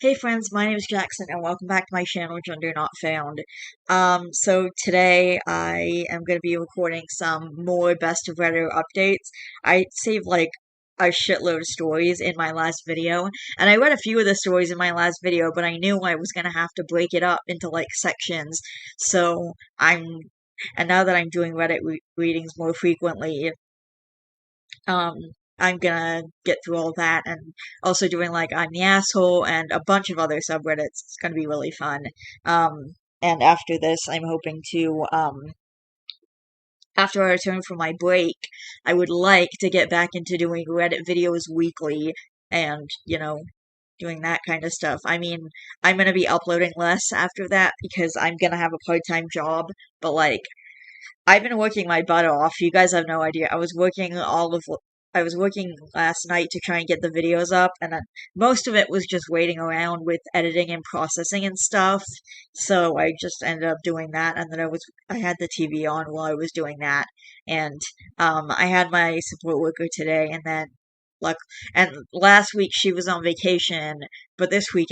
Hey friends, my name is Jackson and welcome back to my channel, Gender Not Found. So today I am going to be recording some more Best of Redditor updates. I saved like a shitload of stories in my last video, and I read a few of the stories in my last video, but I knew I was going to have to break it up into like sections, so and now that I'm doing Reddit readings more frequently, um, I'm gonna get through all that and also doing like I'm the Asshole and a bunch of other subreddits. It's gonna be really fun. And after this, I'm hoping to, after I return from my break, I would like to get back into doing Reddit videos weekly and, doing that kind of stuff. I mean, I'm gonna be uploading less after that because I'm gonna have a part-time job, but like, I've been working my butt off. You guys have no idea. I was working last night to try and get the videos up, and then most of it was just waiting around with editing and processing and stuff. So I just ended up doing that, and then I had the TV on while I was doing that, and I had my support worker today, and then luck and last week she was on vacation, but this week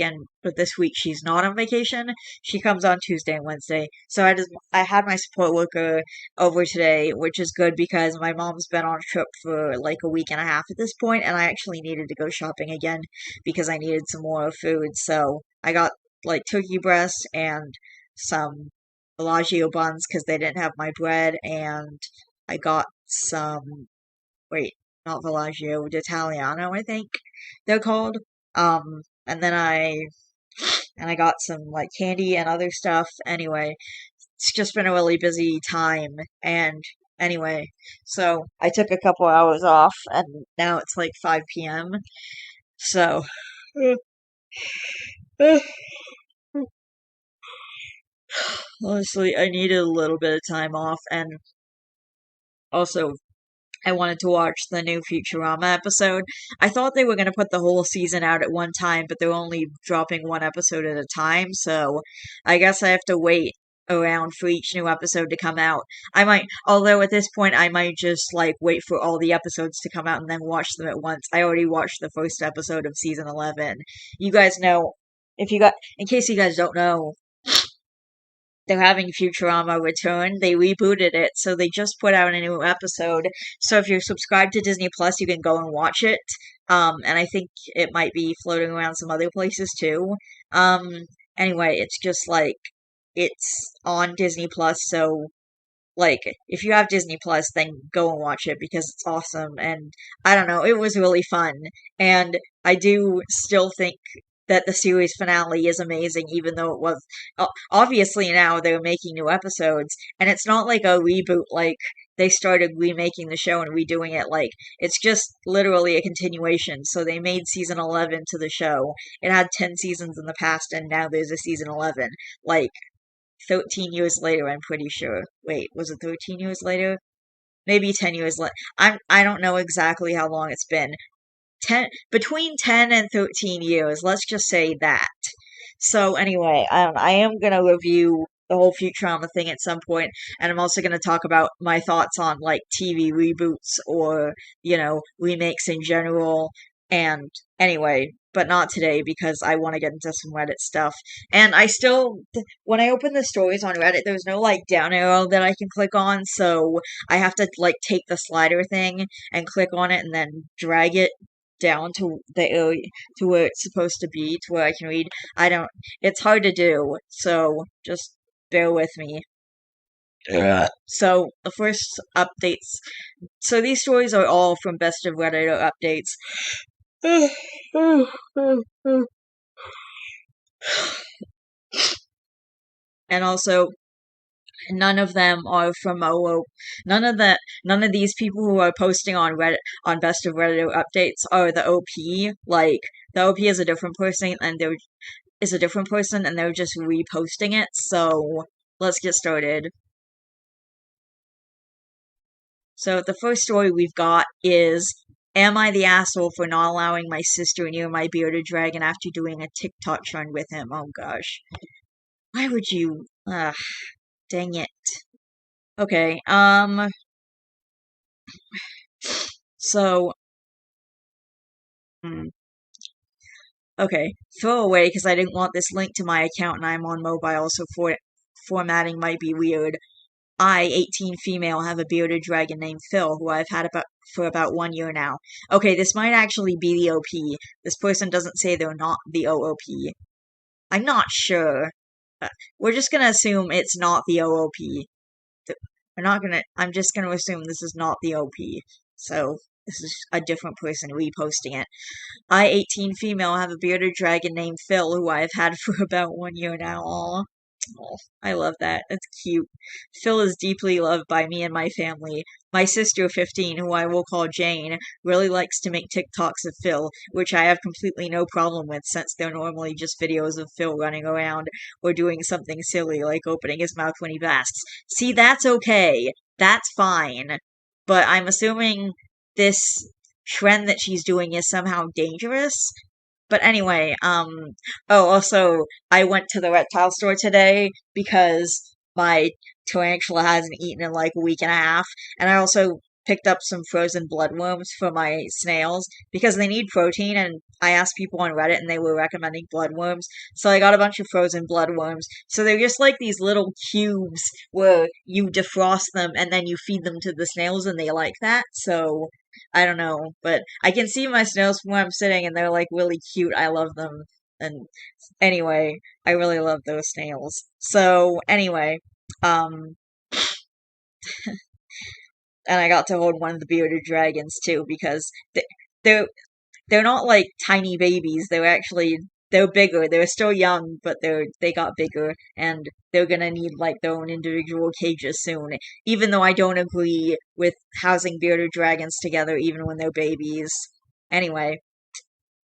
she's not on vacation. She comes on Tuesday and Wednesday. So I had my support worker over today, which is good because my mom's been on a trip for like a week and a half at this point, and I actually needed to go shopping again because I needed some more food. So I got like turkey breast and some Bellagio buns because they didn't have my bread, and I got some, wait, not Bellagio, d'Italiano, I think they're called. And then I got some like candy and other stuff. Anyway, it's just been a really busy time. And anyway, so I took a couple hours off, and now it's like 5 p.m. So, honestly, I needed a little bit of time off, and also I wanted to watch the new Futurama episode. I thought they were going to put the whole season out at one time, but they're only dropping one episode at a time, so I guess I have to wait around for each new episode to come out. Although at this point, I might just like wait for all the episodes to come out and then watch them at once. I already watched the first episode of season 11. You guys know, in case you guys don't know, they're having Futurama return. They rebooted it, so they just put out a new episode. So if you're subscribed to Disney Plus, you can go and watch it. And I think it might be floating around some other places too. Um, anyway, it's just like it's on Disney Plus, so like if you have Disney Plus, then go and watch it because it's awesome. And I don't know, it was really fun. And I do still think that the series finale is amazing, even though it was obviously now they're making new episodes, and it's not like a reboot, like they started remaking the show and redoing it. Like it's just literally a continuation. So they made season 11 to the show. It had 10 seasons in the past, and now there's a season 11. Like 13 years later, I'm pretty sure. Wait, was it 13 years later? Maybe 10 years later. I don't know exactly how long it's been. Between 10 and 13 years, let's just say that. So anyway, I am gonna review the whole Futurama thing at some point, and I'm also gonna talk about my thoughts on like TV reboots or, remakes in general. And anyway, but not today because I want to get into some Reddit stuff. And when I open the stories on Reddit, there's no like down arrow that I can click on, so I have to like take the slider thing and click on it and then drag it down to the area to where it's supposed to be, to where I can read. I don't, it's hard to do, so just bear with me. Yeah. So, the first updates. So, these stories are all from Best of Redditor Updates. And also, none of them are from OO. None of these people who are posting on Reddit on Best of Redditor Updates are the OP. Like the OP is a different person, and they're just reposting it. So let's get started. So the first story we've got is, am I the asshole for not allowing my sister near my bearded dragon after doing a TikTok trend with him? Oh gosh. Why would you? Dang it. Okay, so, hmm, Okay, throw away because I didn't want this linked to my account and I'm on mobile, so formatting might be weird. I, 18 female, have a bearded dragon named Phil, who I've had for about 1 year now. Okay, this might actually be the OP. This person doesn't say they're not the OOP. I'm not sure. Uh, we're just gonna assume it's not the OOP. I'm just gonna assume this is not the OP. So, this is a different person reposting it. I, 18 female, have a bearded dragon named Phil, who I have had for about 1 year now. Aww. Oh, I love that. That's cute. Phil is deeply loved by me and my family. My sister, 15, who I will call Jane, really likes to make TikToks of Phil, which I have completely no problem with since they're normally just videos of Phil running around or doing something silly like opening his mouth when he basks. See, that's okay. That's fine. But I'm assuming this trend that she's doing is somehow dangerous. But anyway, oh, also, I went to the reptile store today because my tarantula hasn't eaten in like a week and a half, and I also picked up some frozen bloodworms for my snails because they need protein, and I asked people on Reddit and they were recommending bloodworms, so I got a bunch of frozen bloodworms. So they're just like these little cubes where you defrost them and then you feed them to the snails and they like that, so I don't know, but I can see my snails from where I'm sitting, and they're like really cute. I love them. And anyway, I really love those snails. So anyway, um, and I got to hold one of the bearded dragons too because they're they're not like tiny babies. They're bigger. They're still young, but they got bigger, and they're gonna need like their own individual cages soon. Even though I don't agree with housing bearded dragons together, even when they're babies. Anyway,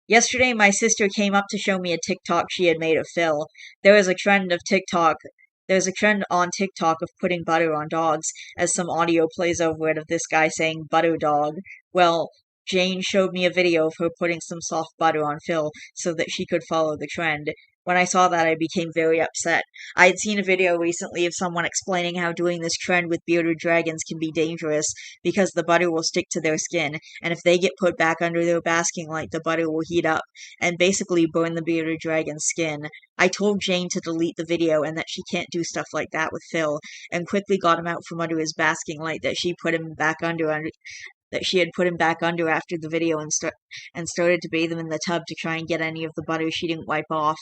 yesterday my sister came up to show me a TikTok she had made of Phil. There is a trend of TikTok. There's a trend on TikTok of putting butter on dogs, as some audio plays over it of this guy saying butter dog. Well, Jane showed me a video of her putting some soft butter on Phil so that she could follow the trend. When I saw that, I became very upset. I had seen a video recently of someone explaining how doing this trend with bearded dragons can be dangerous because the butter will stick to their skin, and if they get put back under their basking light, the butter will heat up and basically burn the bearded dragon's skin. I told Jane to delete the video and that she can't do stuff like that with Phil, and quickly got him out from under his basking light that she had put him back under after the video and started to bathe him in the tub to try and get any of the butter she didn't wipe off.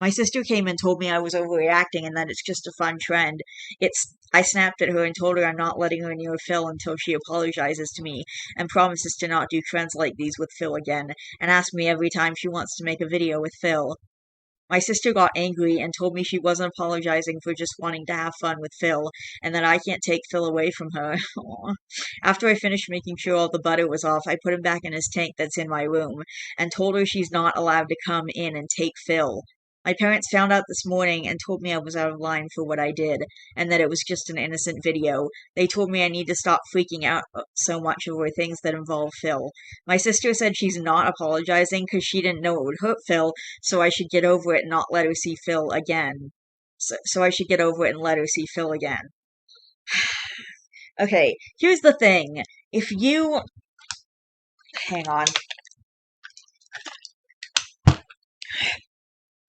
My sister came and told me I was overreacting and that it's just a fun trend. I snapped at her and told her I'm not letting her near Phil until she apologizes to me and promises to not do trends like these with Phil again, and asks me every time she wants to make a video with Phil. My sister got angry and told me she wasn't apologizing for just wanting to have fun with Phil, and that I can't take Phil away from her. Aw. After I finished making sure all the butter was off, I put him back in his tank that's in my room, and told her she's not allowed to come in and take Phil. My parents found out this morning and told me I was out of line for what I did, and that it was just an innocent video. They told me I need to stop freaking out so much over things that involve Phil. My sister said she's not apologizing because she didn't know it would hurt Phil, so I should get over it and not let her see Phil again. So I should get over it and let her see Phil again. Okay, here's the thing. Hang on.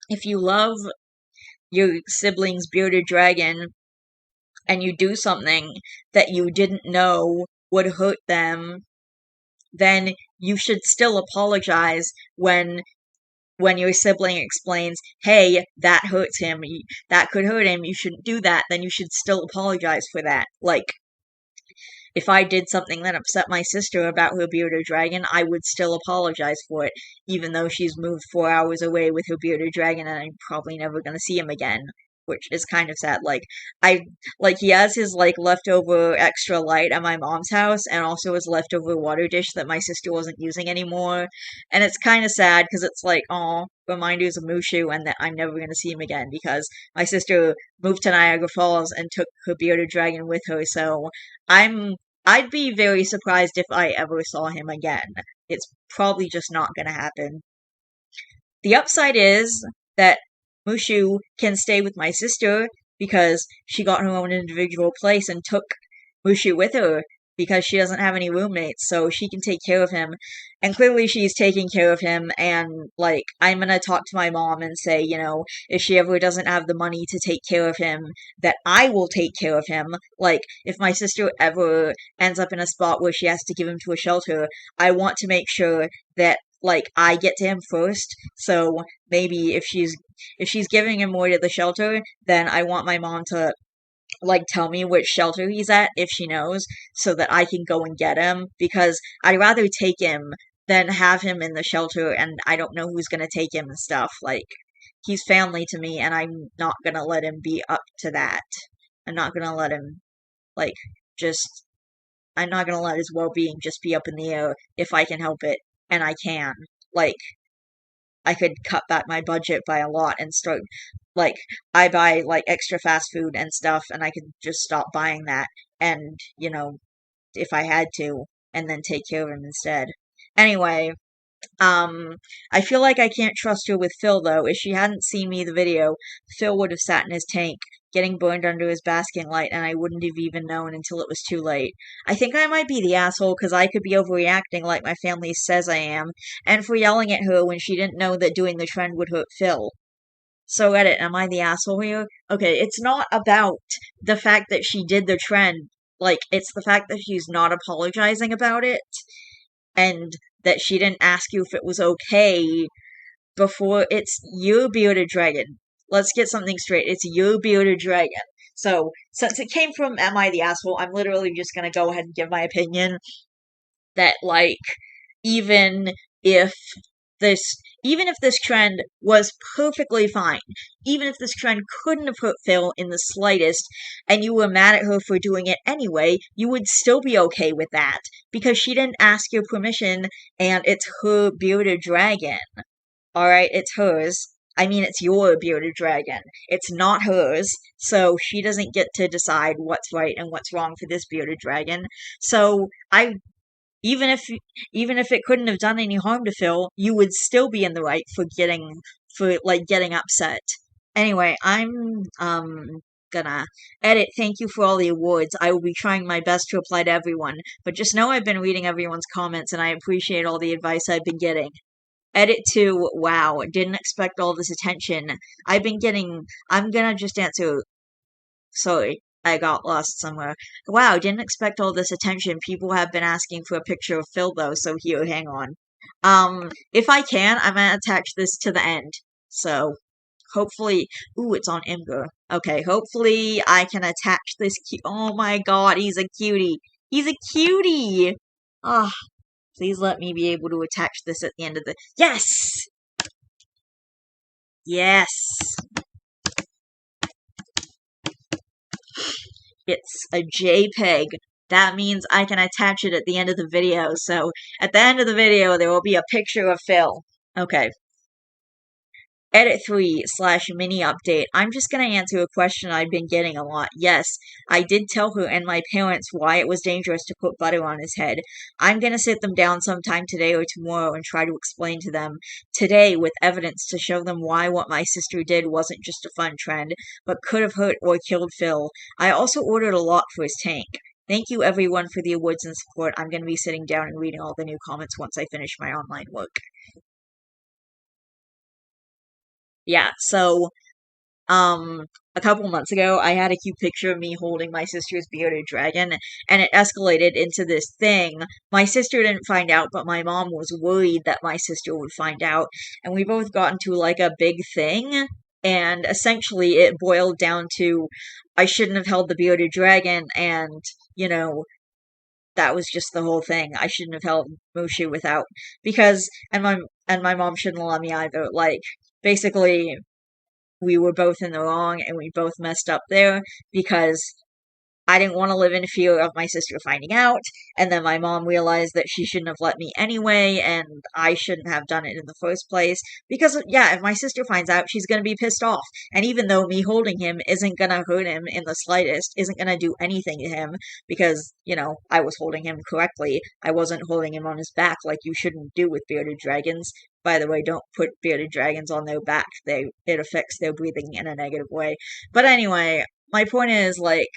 If you love your sibling's bearded dragon and you do something that you didn't know would hurt them, then you should still apologize when your sibling explains, hey, that hurts him, that could hurt him, you shouldn't do that, then you should still apologize for that. Like, if I did something that upset my sister about her bearded dragon, I would still apologize for it, even though she's moved 4 hours away with her bearded dragon and I'm probably never gonna see him again. Which is kind of sad. He has his, leftover extra light at my mom's house, and also his leftover water dish that my sister wasn't using anymore. And it's kind of sad, because it's like, aw, reminders of Mushu, and that I'm never gonna see him again, because my sister moved to Niagara Falls and took her bearded dragon with her, so I'd be very surprised if I ever saw him again. It's probably just not gonna happen. The upside is that Mushu can stay with my sister because she got her own individual place and took Mushu with her. because she doesn't have any roommates, so she can take care of him. And clearly she's taking care of him, and like, I'm gonna talk to my mom and say, if she ever doesn't have the money to take care of him, that I will take care of him. Like, if my sister ever ends up in a spot where she has to give him to a shelter, I want to make sure that like I get to him first. So maybe if she's giving him more to the shelter, then I want my mom to like tell me which shelter he's at if she knows, so that I can go and get him, because I'd rather take him than have him in the shelter and I don't know who's gonna take him and stuff. Like, he's family to me and I'm not gonna let him be up to that. I'm not gonna let him like just I'm not gonna let his well-being just be up in the air if I can help it, and I can. Like, I could cut back my budget by a lot and start like I buy like extra fast food and stuff and I could just stop buying that and, if I had to, and then take care of him instead. Anyway, um, I feel like I can't trust her with Phil, though. If she hadn't seen me the video, Phil would have sat in his tank, getting burned under his basking light, and I wouldn't have even known until it was too late. I think I might be the asshole, because I could be overreacting like my family says I am, and for yelling at her when she didn't know that doing the trend would hurt Phil. So, Edit, am I the asshole here? Okay, it's not about the fact that she did the trend. Like, it's the fact that she's not apologizing about it, and that she didn't ask you if it was okay before. It's your bearded dragon. Let's get something straight. It's your bearded dragon. So, since it came from Am I the Asshole, I'm literally just gonna go ahead and give my opinion that, like, even if this even if this trend was perfectly fine, even if this trend couldn't have hurt Phil in the slightest, and you were mad at her for doing it anyway, you would still be okay with that, because she didn't ask your permission, and it's her bearded dragon. Alright, it's hers. I mean, it's your bearded dragon. It's not hers, so she doesn't get to decide what's right and what's wrong for this bearded dragon. So, even if even if it couldn't have done any harm to Phil, you would still be in the right for getting upset. Anyway, I'm gonna edit. Thank you for all the awards. I will be trying my best to apply to everyone, but just know I've been reading everyone's comments and I appreciate all the advice I've been getting. Edit 2, wow, didn't expect all this attention. I'm gonna just answer. Sorry, I got lost somewhere. Wow, didn't expect all this attention. People have been asking for a picture of Phil, though, so here, hang on. If I can, I'm gonna attach this to the end. So, hopefully. Ooh, it's on Imgur. Okay, hopefully I can attach this. Oh my god, he's a cutie. He's a cutie! Ah, please let me be able to attach this at the end of the. Yes! Yes! It's a JPEG. That means I can attach it at the end of the video. So at the end of the video, there will be a picture of Phil. Okay. Edit 3/mini update. I'm just going to answer a question I've been getting a lot. Yes, I did tell her and my parents why it was dangerous to put butter on his head. I'm going to sit them down sometime today or tomorrow and try to explain to them today with evidence to show them why what my sister did wasn't just a fun trend, but could have hurt or killed Phil. I also ordered a lock for his tank. Thank you everyone for the awards and support. I'm going to be sitting down and reading all the new comments once I finish my online work. Yeah, so a couple months ago, I had a cute picture of me holding my sister's bearded dragon, and it escalated into this thing. My sister didn't find out, but my mom was worried that my sister would find out, and we both got into like a big thing, and essentially it boiled down to I shouldn't have held the bearded dragon, and, you know, that was just the whole thing. I shouldn't have held Mushu without, because, and my mom shouldn't let me either. Like, basically, we were both in the wrong and we both messed up there, because I didn't want to live in fear of my sister finding out, and then my mom realized that she shouldn't have let me anyway, and I shouldn't have done it in the first place. Because, yeah, if my sister finds out, she's gonna be pissed off. And even though me holding him isn't gonna hurt him in the slightest, isn't gonna do anything to him, because, I was holding him correctly, I wasn't holding him on his back like you shouldn't do with bearded dragons. By the way, don't put bearded dragons on their back. It affects their breathing in a negative way. But anyway, my point is, like,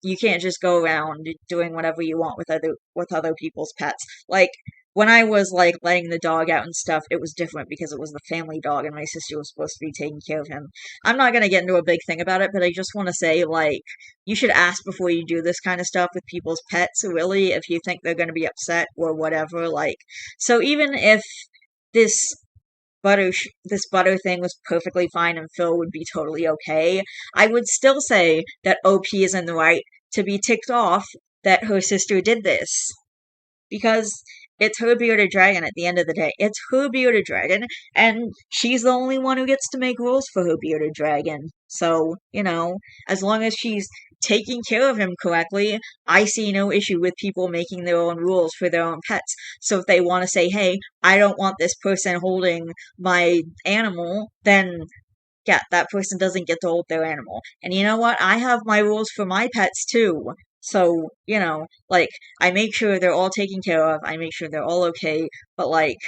you can't just go around doing whatever you want with other people's pets. Like when I was like letting the dog out and stuff, it was different because it was the family dog and my sister was supposed to be taking care of him. I'm not gonna get into a big thing about it, but I just want to say like you should ask before you do this kind of stuff with people's pets, really, if you think they're gonna be upset or whatever. Like, so even if this this butter thing was perfectly fine and Phil would be totally okay, I would still say that OP is in the right to be ticked off that her sister did this. Because it's her bearded dragon at the end of the day. It's her bearded dragon, and she's the only one who gets to make rules for her bearded dragon. So, as long as she's taking care of him correctly, I see no issue with people making their own rules for their own pets. So if they want to say, hey, I don't want this person holding my animal, then yeah, that person doesn't get to hold their animal. And you know what? I have my rules for my pets too. So, like, I make sure they're all taken care of. I make sure they're all okay. But, like,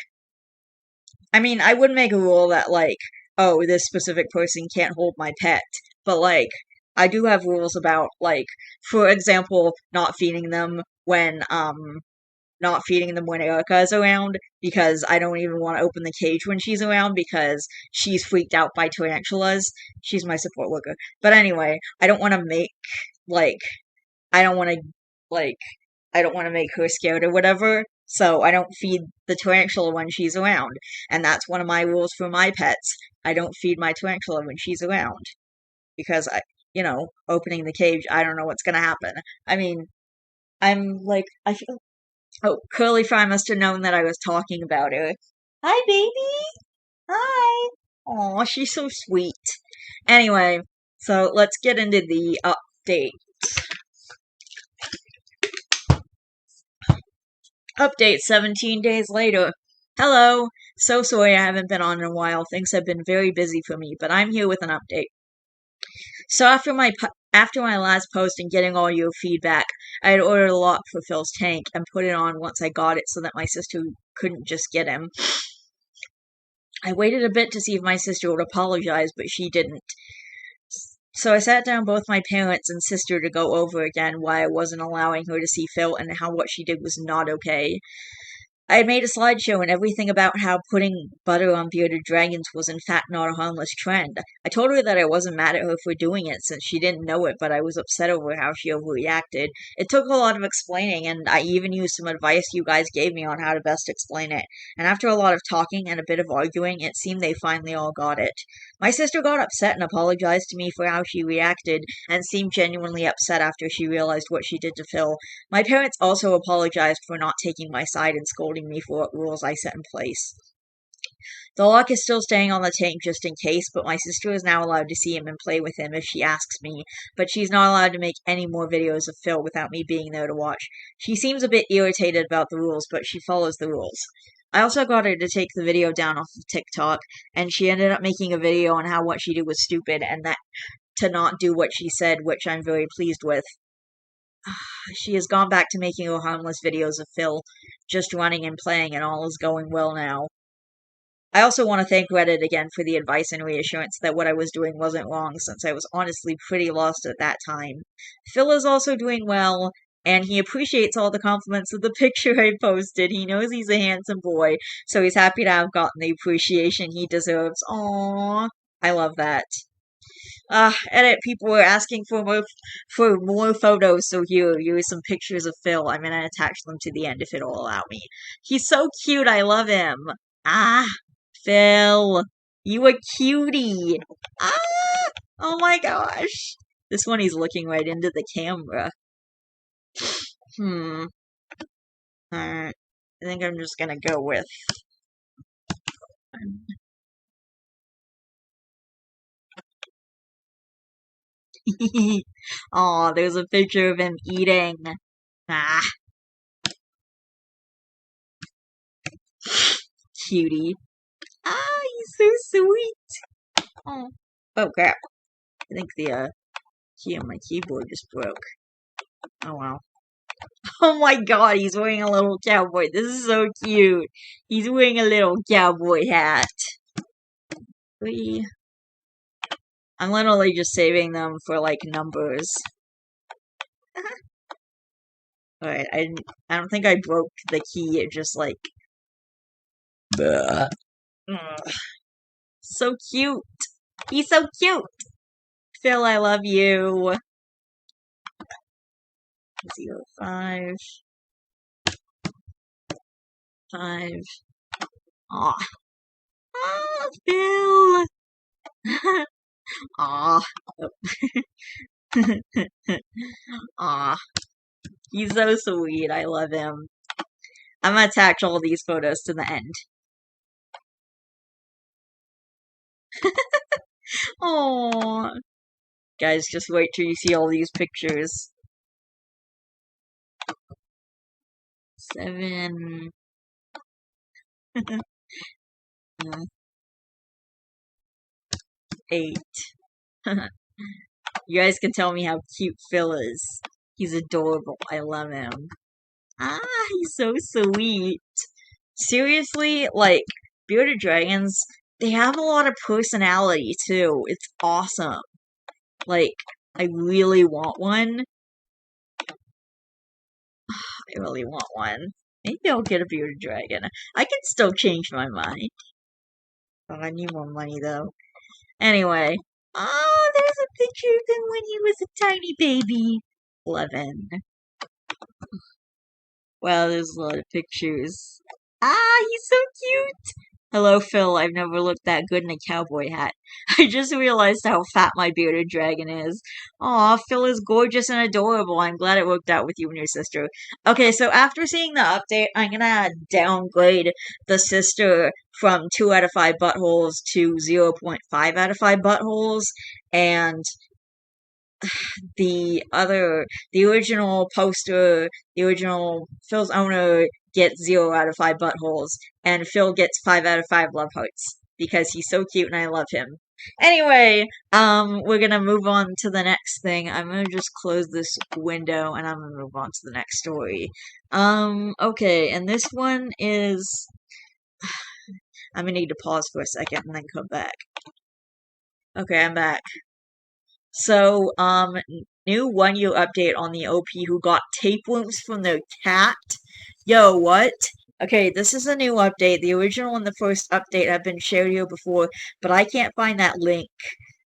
I mean, I wouldn't make a rule that, like, oh, this specific person can't hold my pet. But, like, I do have rules about, like, for example, not feeding them when Erica is around because I don't even want to open the cage when she's around because she's freaked out by tarantulas. She's my support worker. But anyway, I don't want to make like I don't want to like I don't want to make her scared or whatever. So I don't feed the tarantula when she's around. And that's one of my rules for my pets. I don't feed my tarantula when she's around because opening the cage, I don't know what's going to happen. I mean, I feel Oh, Curly Fry must have known that I was talking about her. Hi, baby. Hi. Aw, she's so sweet. Anyway, so let's get into the update. Update 17 days later. Hello. So sorry I haven't been on in a while. Things have been very busy for me, but I'm here with an update. So after my last post and getting all your feedback, I had ordered a lock for Phil's tank and put it on once I got it so that my sister couldn't just get him. I waited a bit to see if my sister would apologize, but she didn't. So I sat down both my parents and sister to go over again why I wasn't allowing her to see Phil and how what she did was not okay. I had made a slideshow and everything about how putting butter on bearded dragons was in fact not a harmless trend. I told her that I wasn't mad at her for doing it since she didn't know it, but I was upset over how she overreacted. It took a lot of explaining, and I even used some advice you guys gave me on how to best explain it. And after a lot of talking and a bit of arguing, it seemed they finally all got it. My sister got upset and apologized to me for how she reacted, and seemed genuinely upset after she realized what she did to Phil. My parents also apologized for not taking my side and scolding me for what rules I set in place. The lock is still staying on the tank just in case, but my sister is now allowed to see him and play with him if she asks me, but she's not allowed to make any more videos of Phil without me being there to watch. She seems a bit irritated about the rules, but she follows the rules. I also got her to take the video down off of TikTok, and she ended up making a video on how what she did was stupid and that to not do what she said, which I'm very pleased with. She has gone back to making her harmless videos of Phil just running and playing, and all is going well now. I also want to thank Reddit again for the advice and reassurance that what I was doing wasn't wrong, since I was honestly pretty lost at that time. Phil is also doing well, and he appreciates all the compliments of the picture I posted. He knows he's a handsome boy, so he's happy to have gotten the appreciation he deserves. Aww, I love that. Edit, people were asking for more photos, so here's some pictures of Phil. I'm gonna attach them to the end if it'll allow me. He's so cute, I love him. Phil, you a cutie. Ah, oh my gosh. This one he's looking right into the camera. Alright, I think I'm just gonna go with... Aw, there's a picture of him eating. Ah. Cutie. Ah, he's so sweet. Oh crap. I think the key on my keyboard just broke. Oh well. Oh my god, he's wearing a little cowboy. This is so cute. He's wearing a little cowboy hat. I'm literally just saving them for like numbers. Alright, I don't think I broke the key, it just like... Ugh. So cute! He's so cute! Phil, I love you! 05... 5... Aw. Ah, Phil! Aw. Aw. He's so sweet, I love him. I'm gonna attach all these photos to the end. Aww. Guys, just wait till you see all these pictures. 7... 8. You guys can tell me how cute Phil is. He's adorable. I love him. Ah, he's so sweet. Seriously, like, bearded dragons, they have a lot of personality, too. It's awesome. Like, I really want one. I really want one. Maybe I'll get a bearded dragon. I can still change my mind. Oh, I need more money, though. Anyway. Oh, there's a picture of him when he was a tiny baby. 11. Wow, there's a lot of pictures. Ah, he's so cute! Hello, Phil. I've never looked that good in a cowboy hat. I just realized how fat my bearded dragon is. Aw, Phil is gorgeous and adorable. I'm glad it worked out with you and your sister. Okay, so after seeing the update, I'm gonna downgrade the sister from 2 out of 5 buttholes to 0.5 out of 5 buttholes, and the original poster, the original Phil's owner gets 0 out of 5 buttholes, and Phil gets 5 out of 5 love hearts because he's so cute and I love him. Anyway, we're gonna move on to the next thing. I'm gonna just close this window and I'm gonna move on to the next story. Okay, and this one is... I'm gonna need to pause for a second and then come back. Okay, I'm back. So, new 1-year update on the OP who got tapeworms from their cat. Yo, what? Okay, this is a new update. The original and the first update have been shared here before, but I can't find that link.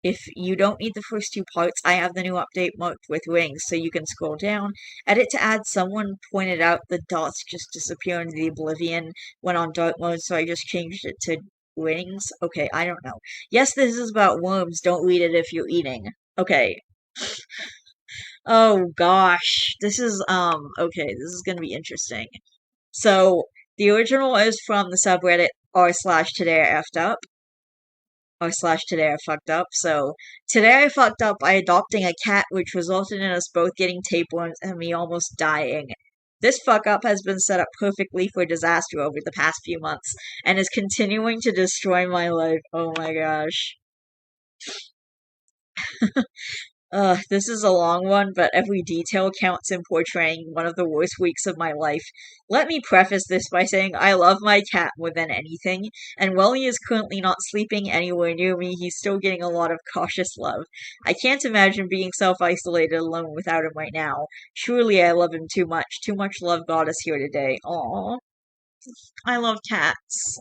If you don't need the first 2 parts, I have the new update marked with rings, so you can scroll down. Edit to add. Someone pointed out the dots just disappear into the oblivion when on dark mode, so I just changed it to rings. Okay, I don't know. Yes, this is about worms. Don't read it if you're eating. Okay. Oh gosh. This is okay, this is gonna be interesting. So the original is from the subreddit r/today I effed up. r/today I fucked up. So today I fucked up by adopting a cat, which resulted in us both getting tapeworms and me almost dying. This fuck up has been set up perfectly for disaster over the past few months and is continuing to destroy my life. Oh my gosh. This is a long one, but every detail counts in portraying one of the worst weeks of my life. Let me preface this by saying I love my cat more than anything, and while he is currently not sleeping anywhere near me, he's still getting a lot of cautious love. I can't imagine being self-isolated alone without him right now. Surely I love him too much. Too much love got us here today. Aww. I love cats.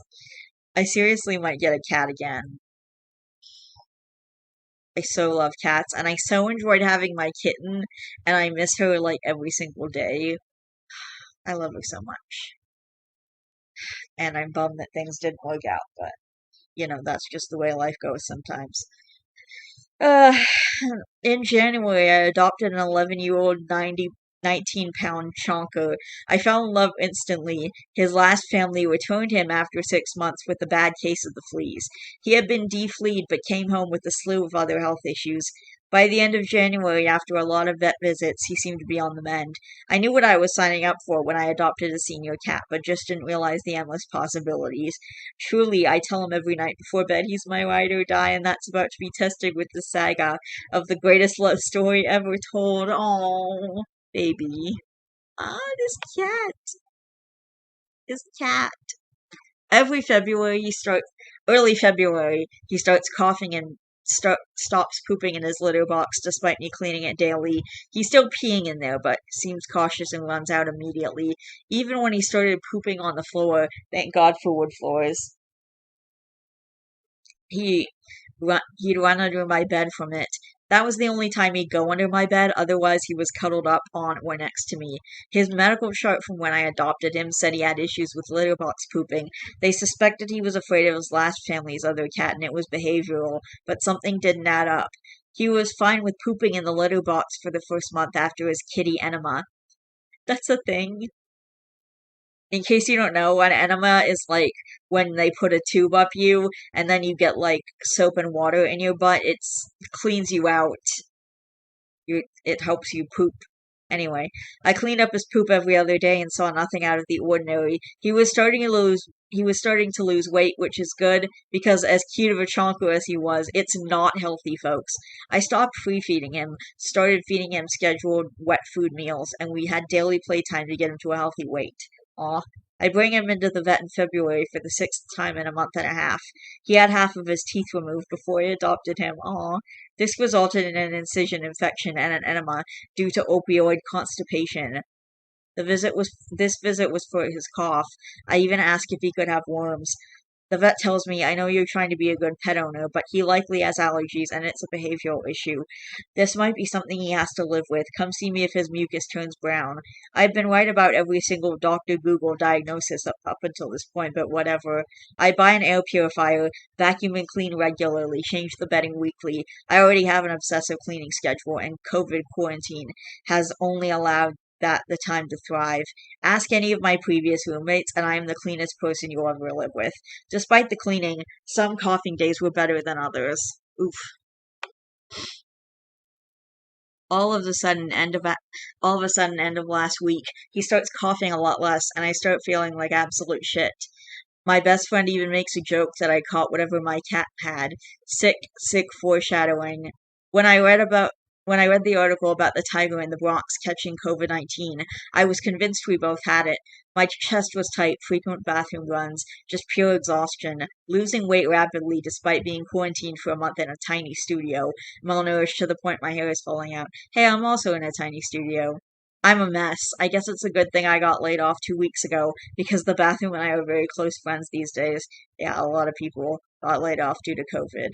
I seriously might get a cat again. I so love cats, and I so enjoyed having my kitten, and I miss her like every single day. I love her so much. And I'm bummed that things didn't work out, but, you know, that's just the way life goes sometimes. Uh, in January, I adopted an 11-year-old 19-pound chonker. I fell in love instantly. His last family returned him after 6 months with a bad case of the fleas. He had been defleed but came home with a slew of other health issues. By the end of January, after a lot of vet visits, he seemed to be on the mend. I knew what I was signing up for when I adopted a senior cat, but just didn't realize the endless possibilities. Truly, I tell him every night before bed he's my ride or die, and that's about to be tested with the saga of the greatest love story ever told. Oh, baby. Ah, this cat. This cat. Every February, early February, he starts coughing and stops pooping in his litter box despite me cleaning it daily. He's still peeing in there, but seems cautious and runs out immediately. Even when he started pooping on the floor, thank God for wood floors, he he'd run under my bed from it. That was the only time he'd go under my bed, otherwise he was cuddled up on or next to me. His medical chart from when I adopted him said he had issues with litter box pooping. They suspected he was afraid of his last family's other cat and it was behavioral, but something didn't add up. He was fine with pooping in the litter box for the first month after his kitty enema. That's a thing. In case you don't know, an enema is like when they put a tube up you and then you get like soap and water in your butt. It cleans you out. It helps you poop. Anyway, I cleaned up his poop every other day and saw nothing out of the ordinary. He was starting to lose weight, which is good because as cute of a chonker as he was, it's not healthy, folks. I stopped free feeding him, started feeding him scheduled wet food meals, and we had daily playtime to get him to a healthy weight. Aw. I bring him into the vet in February for the sixth time in a month and a half. He had half of his teeth removed before I adopted him. Aw. This resulted in an incision infection and an enema due to opioid constipation. This visit was for his cough. I even asked if he could have worms. The vet tells me, I know you're trying to be a good pet owner, but he likely has allergies and it's a behavioral issue. This might be something he has to live with. Come see me if his mucus turns brown. I've been right about every single Dr. Google diagnosis up until this point, but whatever. I buy an air purifier, vacuum and clean regularly, change the bedding weekly. I already have an obsessive cleaning schedule, and COVID quarantine has only allowed that the time to thrive. Ask any of my previous roommates, and I am the cleanest person you'll ever live with. Despite the cleaning, some coughing days were better than others. Oof. All of a sudden, end of last week, he starts coughing a lot less, and I start feeling like absolute shit. My best friend even makes a joke that I caught whatever my cat had. Sick foreshadowing. When I read about when I read the article about the tiger in the Bronx catching COVID-19, I was convinced we both had it. My chest was tight, frequent bathroom runs, just pure exhaustion, losing weight rapidly despite being quarantined for a month in a tiny studio, malnourished to the point my hair is falling out. Hey, I'm also in a tiny studio. I'm a mess. I guess it's a good thing I got laid off 2 weeks ago because the bathroom and I are very close friends these days. Yeah, a lot of people got laid off due to COVID.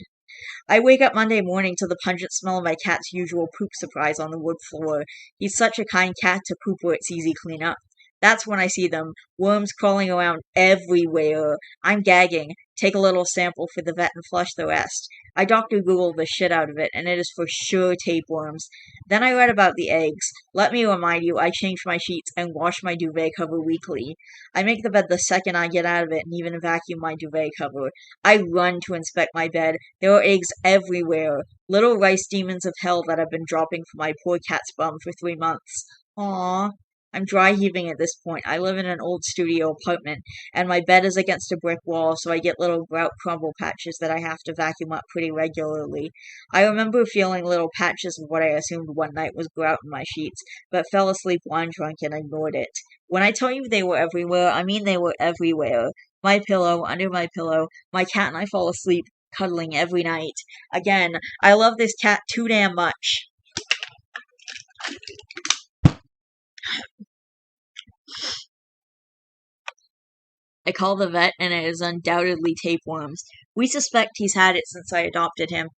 I wake up Monday morning to the pungent smell of my cat's usual poop surprise on the wood floor. He's such a kind cat to poop where it's easy clean up. That's when I see them, worms crawling around everywhere. I'm gagging. Take a little sample for the vet and flush the rest. I Dr. Google the shit out of it, and it is for sure tapeworms. Then I read about the eggs. Let me remind you, I change my sheets and wash my duvet cover weekly. I make the bed the second I get out of it and even vacuum my duvet cover. I run to inspect my bed. There are eggs everywhere. Little rice demons of hell that have been dropping from my poor cat's bum for 3 months. Aww. I'm dry heaving at this point. I live in an old studio apartment, and my bed is against a brick wall, so I get little grout crumble patches that I have to vacuum up pretty regularly. I remember feeling little patches of what I assumed one night was grout in my sheets, but fell asleep wine drunk and ignored it. When I tell you they were everywhere, I mean they were everywhere. My pillow, under my pillow, my cat and I fall asleep cuddling every night. Again, I love this cat too damn much. I call the vet, and it is undoubtedly tapeworms. We suspect he's had it since I adopted him.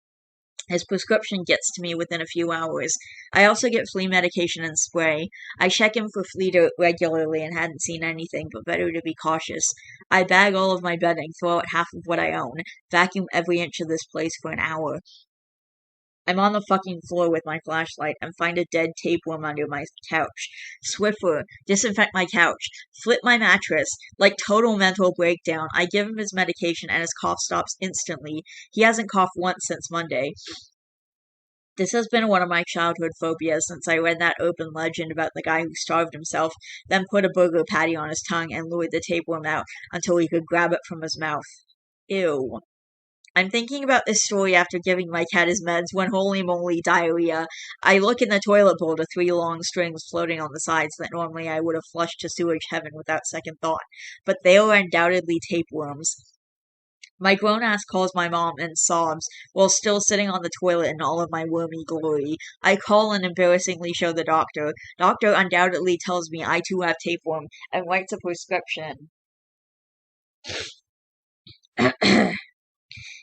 His prescription gets to me within a few hours. I also get flea medication and spray. I check him for flea dirt regularly and hadn't seen anything, but better to be cautious. I bag all of my bedding, throw out half of what I own, vacuum every inch of this place for an hour. I'm on the fucking floor with my flashlight and find a dead tapeworm under my couch. Swiffer, disinfect my couch, flip my mattress. Like total mental breakdown. I give him his medication and his cough stops instantly. He hasn't coughed once since Monday. This has been one of my childhood phobias since I read that urban legend about the guy who starved himself, then put a burger patty on his tongue and lured the tapeworm out until he could grab it from his mouth. Ew. I'm thinking about this story after giving my cat his meds when holy moly diarrhea. I look in the toilet bowl to 3 long strings floating on the sides that normally I would have flushed to sewage heaven without second thought, but they are undoubtedly tapeworms. My grown ass calls my mom and sobs while still sitting on the toilet in all of my wormy glory. I call and embarrassingly show the doctor. Doctor undoubtedly tells me I too have tapeworm and writes a prescription.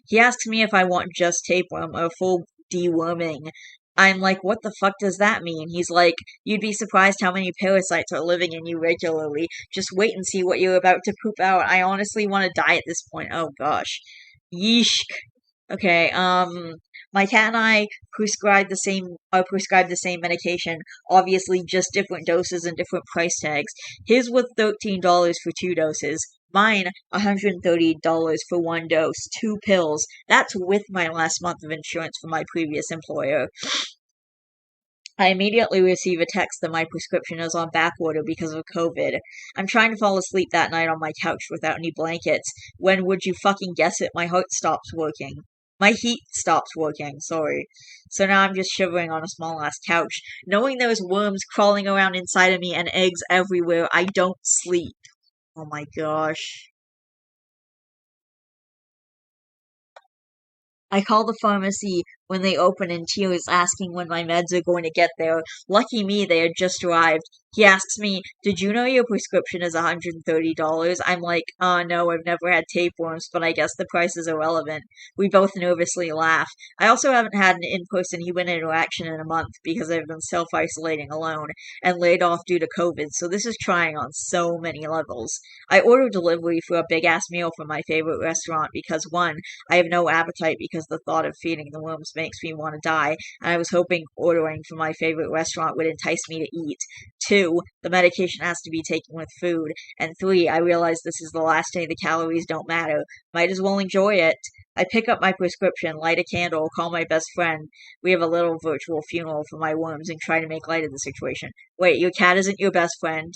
He asks me if I want just tapeworm or full deworming. I'm like, what the fuck does that mean? He's like, you'd be surprised how many parasites are living in you regularly. Just wait and see what you're about to poop out. I honestly want to die at this point. Oh gosh. Yeesh. Okay, my cat and I prescribed the same medication, obviously just different doses and different price tags. His was $13 for 2 doses. Mine, $130 for 1 dose, 2 pills. That's with my last month of insurance from my previous employer. I immediately receive a text that my prescription is on back order because of COVID. I'm trying to fall asleep that night on my couch without any blankets. When would you fucking guess it, my heart stops working. My heat stops working, sorry. So now I'm just shivering on a small ass couch. Knowing there's worms crawling around inside of me and eggs everywhere, I don't sleep. Oh my gosh. I call the pharmacy when they open in tears, asking when my meds are going to get there. Lucky me, they had just arrived. He asks me, did you know your prescription is $130? I'm like, no, I've never had tapeworms, but I guess the price is irrelevant. We both nervously laugh. I also haven't had an in-person human interaction in a month because I've been self-isolating alone and laid off due to COVID, so this is trying on so many levels. I order delivery for a big-ass meal from my favorite restaurant because, one, I have no appetite because the thought of feeding the worms makes me want to die, and I was hoping ordering from my favorite restaurant would entice me to eat. 2, the medication has to be taken with food. And 3, I realize this is the last day the calories don't matter. Might as well enjoy it. I pick up my prescription, light a candle, call my best friend. We have a little virtual funeral for my worms and try to make light of the situation. Wait, your cat isn't your best friend?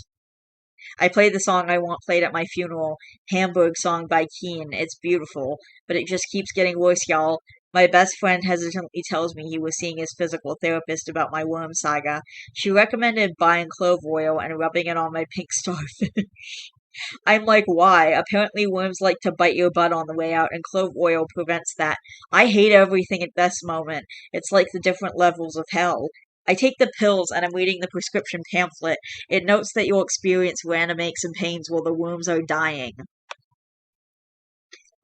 I play the song I want played at my funeral, Hamburg Song by Keen. It's beautiful, but it just keeps getting worse, y'all. My best friend hesitantly tells me he was seeing his physical therapist about my worm saga. She recommended buying clove oil and rubbing it on my pink starfish. I'm like, why? Apparently worms like to bite your butt on the way out, and clove oil prevents that. I hate everything at this moment. It's like the different levels of hell. I take the pills and I'm reading the prescription pamphlet. It notes that you'll experience random aches and pains while the worms are dying.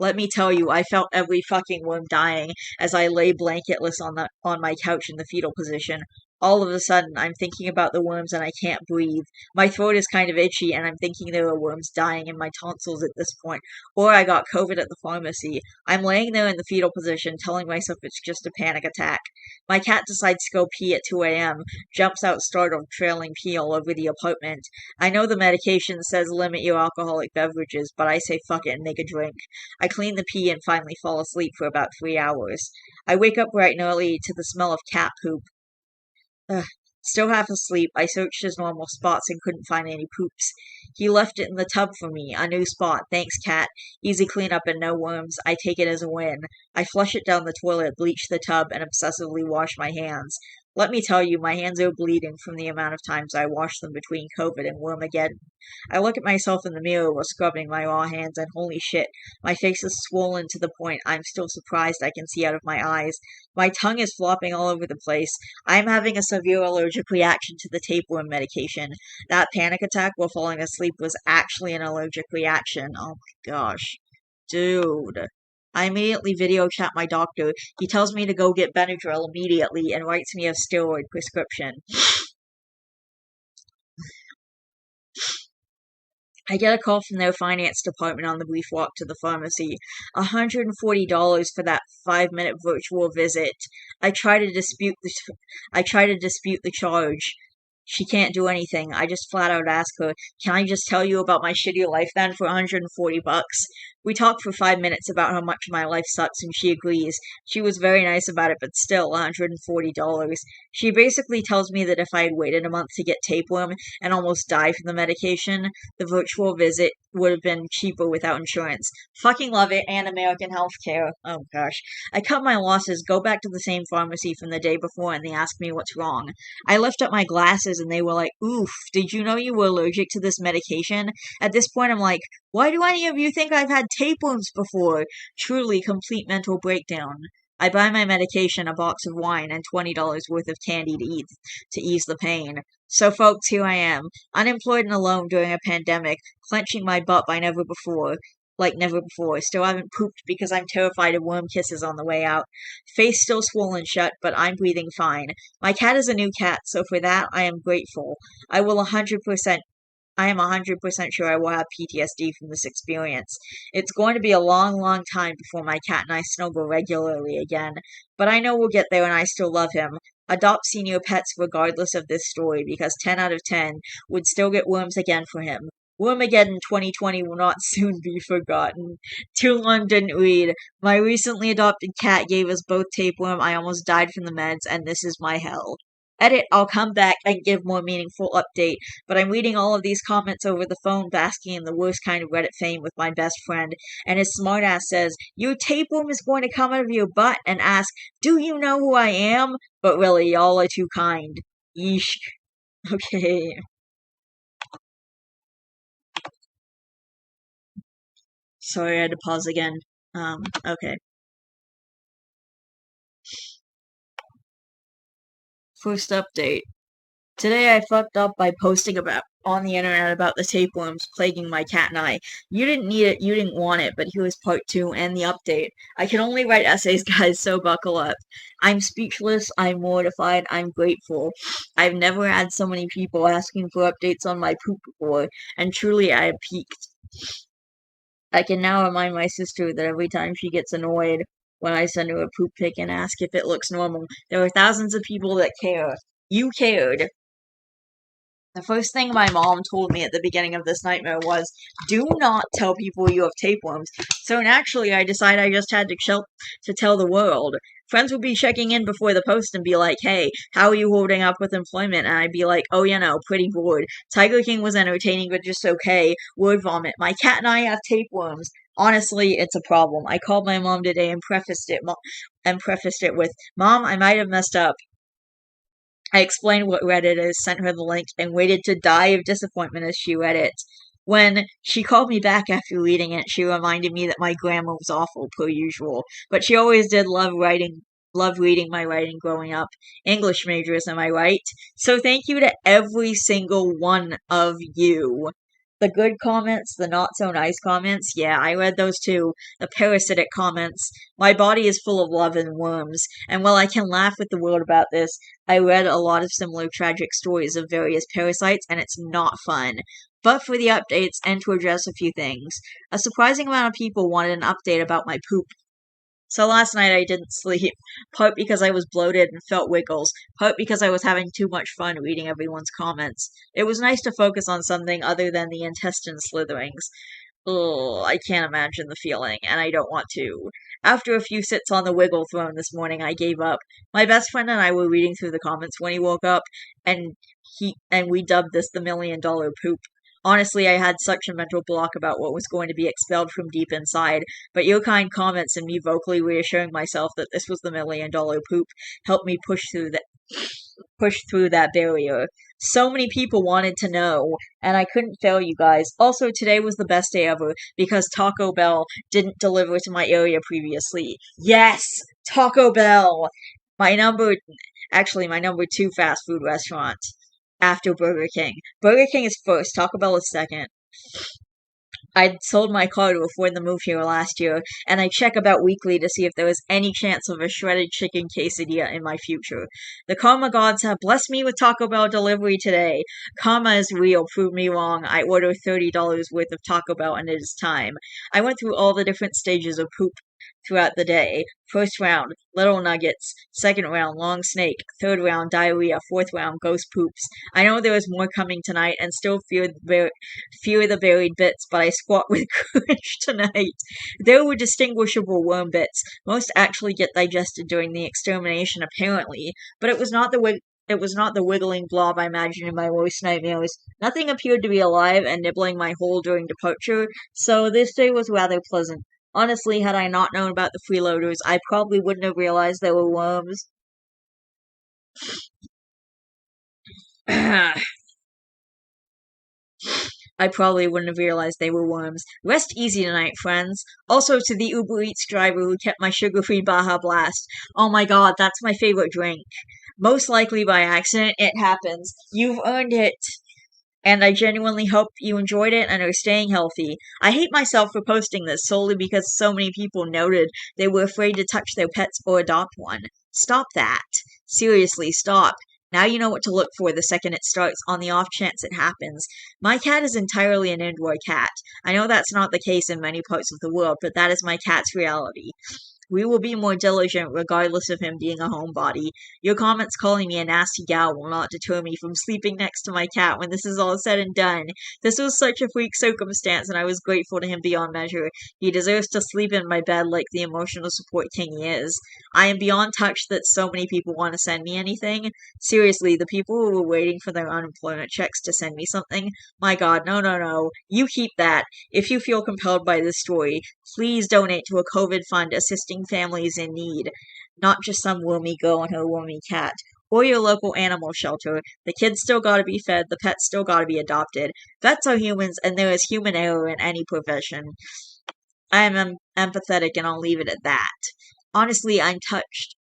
Let me tell you, I felt every fucking worm dying as I lay blanketless on my couch in the fetal position. All of a sudden, I'm thinking about the worms and I can't breathe. My throat is kind of itchy and I'm thinking there are worms dying in my tonsils at this point. Or I got COVID at the pharmacy. I'm laying there in the fetal position, telling myself it's just a panic attack. My cat decides to go pee at 2 a.m., jumps out startled, trailing pee all over the apartment. I know the medication says limit your alcoholic beverages, but I say fuck it and make a drink. I clean the pee and finally fall asleep for about 3 hours. I wake up bright and early to the smell of cat poop. Ugh. Still half asleep, I searched his normal spots and couldn't find any poops. He left it in the tub for me, a new spot. Thanks, cat. Easy cleanup and no worms. I take it as a win. I flush it down the toilet, bleach the tub, and obsessively wash my hands. Let me tell you, my hands are bleeding from the amount of times I washed them between COVID and Wormageddon. I look at myself in the mirror while scrubbing my raw hands, and holy shit, my face is swollen to the point I'm still surprised I can see out of my eyes. My tongue is flopping all over the place. I'm having a severe allergic reaction to the tapeworm medication. That panic attack while falling asleep was actually an allergic reaction. Oh my gosh. Dude. I immediately video chat my doctor. He tells me to go get Benadryl immediately and writes me a steroid prescription. I get a call from their finance department on the brief walk to the pharmacy. $140 for that 5-minute virtual visit. I try to dispute the charge. She can't do anything. I just flat out ask her, can I just tell you about my shitty life then for $140? We talk for 5 minutes about how much my life sucks and she agrees. She was very nice about it, but still, $140. She basically tells me that if I had waited a month to get tapeworm and almost die from the medication, the virtual visit would have been cheaper without insurance. Fucking love it, and American healthcare. Oh gosh. I cut my losses, go back to the same pharmacy from the day before, and they ask me what's wrong. I lift up my glasses and they were like, oof, did you know you were allergic to this medication? At this point, I'm like, Why do any of you think I've had tapeworms before? Truly complete mental breakdown. I buy my medication, a box of wine, and $20 worth of candy to ease the pain. So, folks, here I am, unemployed and alone during a pandemic, clenching my butt like never before. Still haven't pooped because I'm terrified of worm kisses on the way out. Face still swollen shut, but I'm breathing fine. My cat is a new cat, so for that I am grateful. I am 100% sure I will have PTSD from this experience. It's going to be a long, long time before my cat and I snuggle regularly again, but I know we'll get there and I still love him. Adopt senior pets regardless of this story because 10 out of 10 would still get worms again for him. Wormageddon 2020 will not soon be forgotten. Too long didn't read. My recently adopted cat gave us both tapeworm. I almost died from the meds, and this is my hell. Edit, I'll come back and give more meaningful update, but I'm reading all of these comments over the phone, basking in the worst kind of Reddit fame with my best friend, and his smartass says, your tapeworm is going to come out of your butt and ask, do you know who I am? But really, y'all are too kind. Yeesh. Okay. Sorry, I had to pause again. Okay. First update. Today I fucked up by posting about on the internet about the tapeworms plaguing my cat and I. You didn't need it, you didn't want it, but here's part 2 and the update. I can only write essays, guys, so buckle up. I'm speechless, I'm mortified, I'm grateful. I've never had so many people asking for updates on my poop before, and truly I have peaked. I can now remind my sister that every time she gets annoyed when I send her a poop pic and ask if it looks normal, there are thousands of people that care. You cared. The first thing my mom told me at the beginning of this nightmare was, do not tell people you have tapeworms. So naturally, I decided I just had to tell the world. Friends would be checking in before the post and be like, hey, how are you holding up with employment? And I'd be like, oh, pretty bored. Tiger King was entertaining, but just okay. Word vomit. My cat and I have tapeworms. Honestly, it's a problem. I called my mom today and prefaced it with, Mom, I might have messed up. I explained what Reddit is, sent her the link, and waited to die of disappointment as she read it. When she called me back after reading it, she reminded me that my grammar was awful, per usual. But she always did love reading my writing growing up. English majors, am I right? So thank you to every single one of you. The good comments, the not so nice comments, yeah, I read those too. The parasitic comments. My body is full of love and worms, and while I can laugh with the world about this, I read a lot of similar tragic stories of various parasites, and it's not fun. But for the updates, and to address a few things, a surprising amount of people wanted an update about my poop. So last night I didn't sleep, part because I was bloated and felt wiggles, part because I was having too much fun reading everyone's comments. It was nice to focus on something other than the intestine slitherings. Ugh, I can't imagine the feeling, and I don't want to. After a few sits on the wiggle throne this morning, I gave up. My best friend and I were reading through the comments when he woke up, and we dubbed this the $1,000,000 poop. Honestly, I had such a mental block about what was going to be expelled from deep inside, but your kind comments and me vocally reassuring myself that this was the $1,000,000 poop helped me push through that barrier. So many people wanted to know, and I couldn't fail you guys. Also, today was the best day ever because Taco Bell didn't deliver to my area previously. Yes, Taco Bell. My number my number 2 fast food restaurant after Burger King. Burger King is first, Taco Bell is second. I'd sold my car to afford the move here last year, and I check about weekly to see if there was any chance of a shredded chicken quesadilla in my future. The karma gods have blessed me with Taco Bell delivery today. Karma is real, prove me wrong. I ordered $30 worth of Taco Bell and it is time. I went through all the different stages of poop throughout the day. First round, little nuggets. Second round, long snake. Third round, diarrhea. Fourth round, ghost poops. I know there is more coming tonight and still fear the buried bits, but I squat with courage tonight. There were distinguishable worm bits. Most actually get digested during the extermination, apparently, but it was not the wiggling blob I imagined in my worst nightmares. Nothing appeared to be alive and nibbling my hole during departure, so this day was rather pleasant. Honestly, had I not known about the freeloaders, I probably wouldn't have realized there were worms. I probably wouldn't have realized they were worms. Rest easy tonight, friends. Also to the Uber Eats driver who kept my sugar-free Baja Blast. Oh my god, that's my favorite drink. Most likely by accident, it happens. You've earned it. And I genuinely hope you enjoyed it and are staying healthy. I hate myself for posting this solely because so many people noted they were afraid to touch their pets or adopt one. Stop that. Seriously, stop. Now you know what to look for the second it starts, on the off chance it happens. My cat is entirely an indoor cat. I know that's not the case in many parts of the world, but that is my cat's reality. We will be more diligent regardless of him being a homebody. Your comments calling me a nasty gal will not deter me from sleeping next to my cat when this is all said and done. This was such a freak circumstance, and I was grateful to him beyond measure. He deserves to sleep in my bed like the emotional support king he is. I am beyond touched that so many people want to send me anything. Seriously, the people who were waiting for their unemployment checks to send me something? My god, no, no, no. You keep that. If you feel compelled by this story, please donate to a COVID fund assisting families in need, not just some wormy girl and her wormy cat. Or your local animal shelter. The kids still gotta be fed, the pets still gotta be adopted. Vets are humans, and there is human error in any profession. I am empathetic, and I'll leave it at that. Honestly, I'm touched.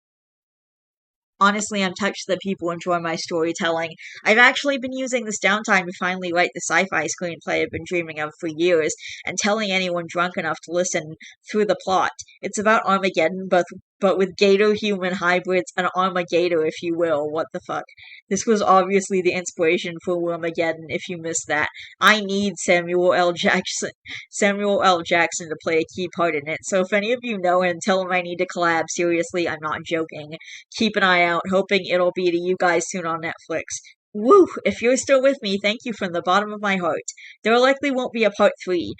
Honestly, I'm touched that people enjoy my storytelling. I've actually been using this downtime to finally write the sci-fi screenplay I've been dreaming of for years, and telling anyone drunk enough to listen through the plot. It's about Armageddon, but with gator-human hybrids, an Armageddon, if you will. What the fuck? This was obviously the inspiration for Wormageddon, if you missed that. I need Samuel L. Jackson to play a key part in it, so if any of you know him, tell him I need to collab. Seriously, I'm not joking. Keep an eye out, hoping it'll be to you guys soon on Netflix. Woo! If you're still with me, thank you from the bottom of my heart. There likely won't be a part 3.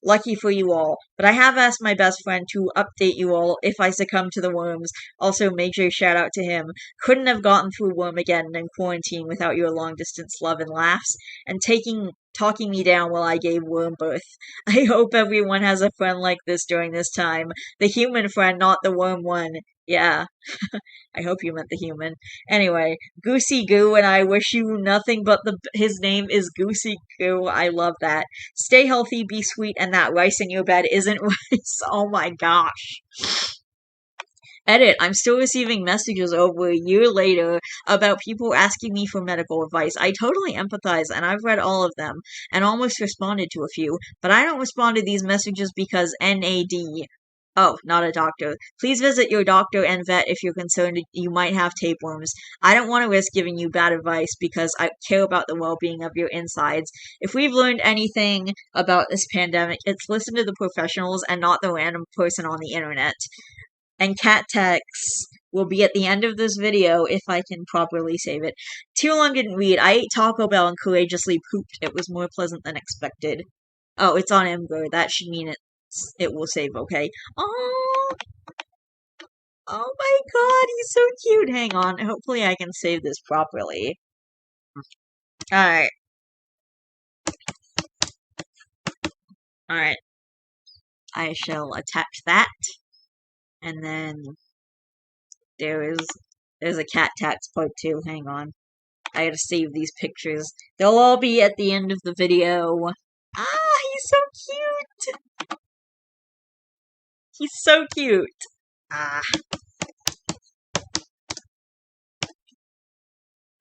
Lucky for you all. But I have asked my best friend to update you all if I succumb to the worms. Also, major shout out to him. Couldn't have gotten through Wormageddon in quarantine without your long distance love and laughs, and talking me down while I gave worm birth. I hope everyone has a friend like this during this time. The human friend, not the worm one. Yeah. I hope you meant the human. Anyway, Goosey Goo and I wish you nothing but his name is Goosey Goo. I love that. Stay healthy, be sweet, and that rice in your bed isn't rice. Oh my gosh. Edit, I'm still receiving messages over a year later about people asking me for medical advice. I totally empathize, and I've read all of them, and almost responded to a few, but I don't respond to these messages because NAD. Oh, not a doctor. Please visit your doctor and vet if you're concerned you might have tapeworms. I don't want to risk giving you bad advice because I care about the well-being of your insides. If we've learned anything about this pandemic, it's listen to the professionals and not the random person on the internet. And cat text will be at the end of this video if I can properly save it. Too long didn't read. I ate Taco Bell and courageously pooped. It was more pleasant than expected. Oh, it's on Ember. That should mean it will save, okay? Oh, oh my god, he's so cute. Hang on. Hopefully I can save this properly. Alright. Alright. I shall attach that. And then there's a cat tax part 2. Hang on. I gotta save these pictures. They'll all be at the end of the video. Ah, he's so cute! He's so cute! Ah.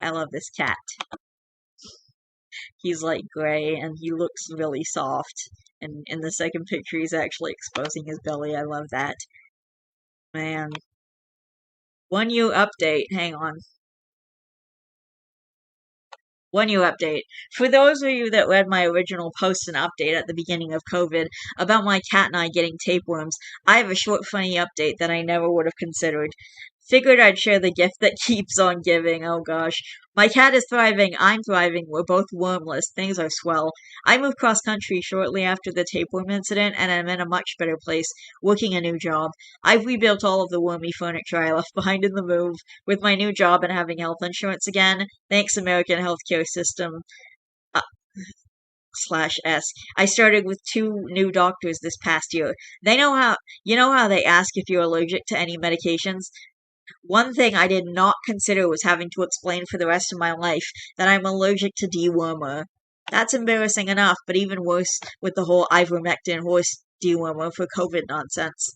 I love this cat. He's like gray and he looks really soft. And in the second picture, he's actually exposing his belly. I love that. Man. 1 year update. Hang on. 1 year update. For those of you that read my original post and update at the beginning of COVID about my cat and I getting tapeworms, I have a short, funny update that I never would have considered. Figured I'd share the gift that keeps on giving. Oh gosh. My cat is thriving. I'm thriving. We're both wormless. Things are swell. I moved cross country shortly after the tapeworm incident, and I'm in a much better place, working a new job. I've rebuilt all of the wormy furniture I left behind in the move. With my new job and having health insurance again, thanks American healthcare system. /S. I started with 2 new doctors this past year. You know how they ask if you're allergic to any medications? One thing I did not consider was having to explain for the rest of my life that I'm allergic to dewormer. That's embarrassing enough, but even worse with the whole ivermectin horse dewormer for COVID nonsense.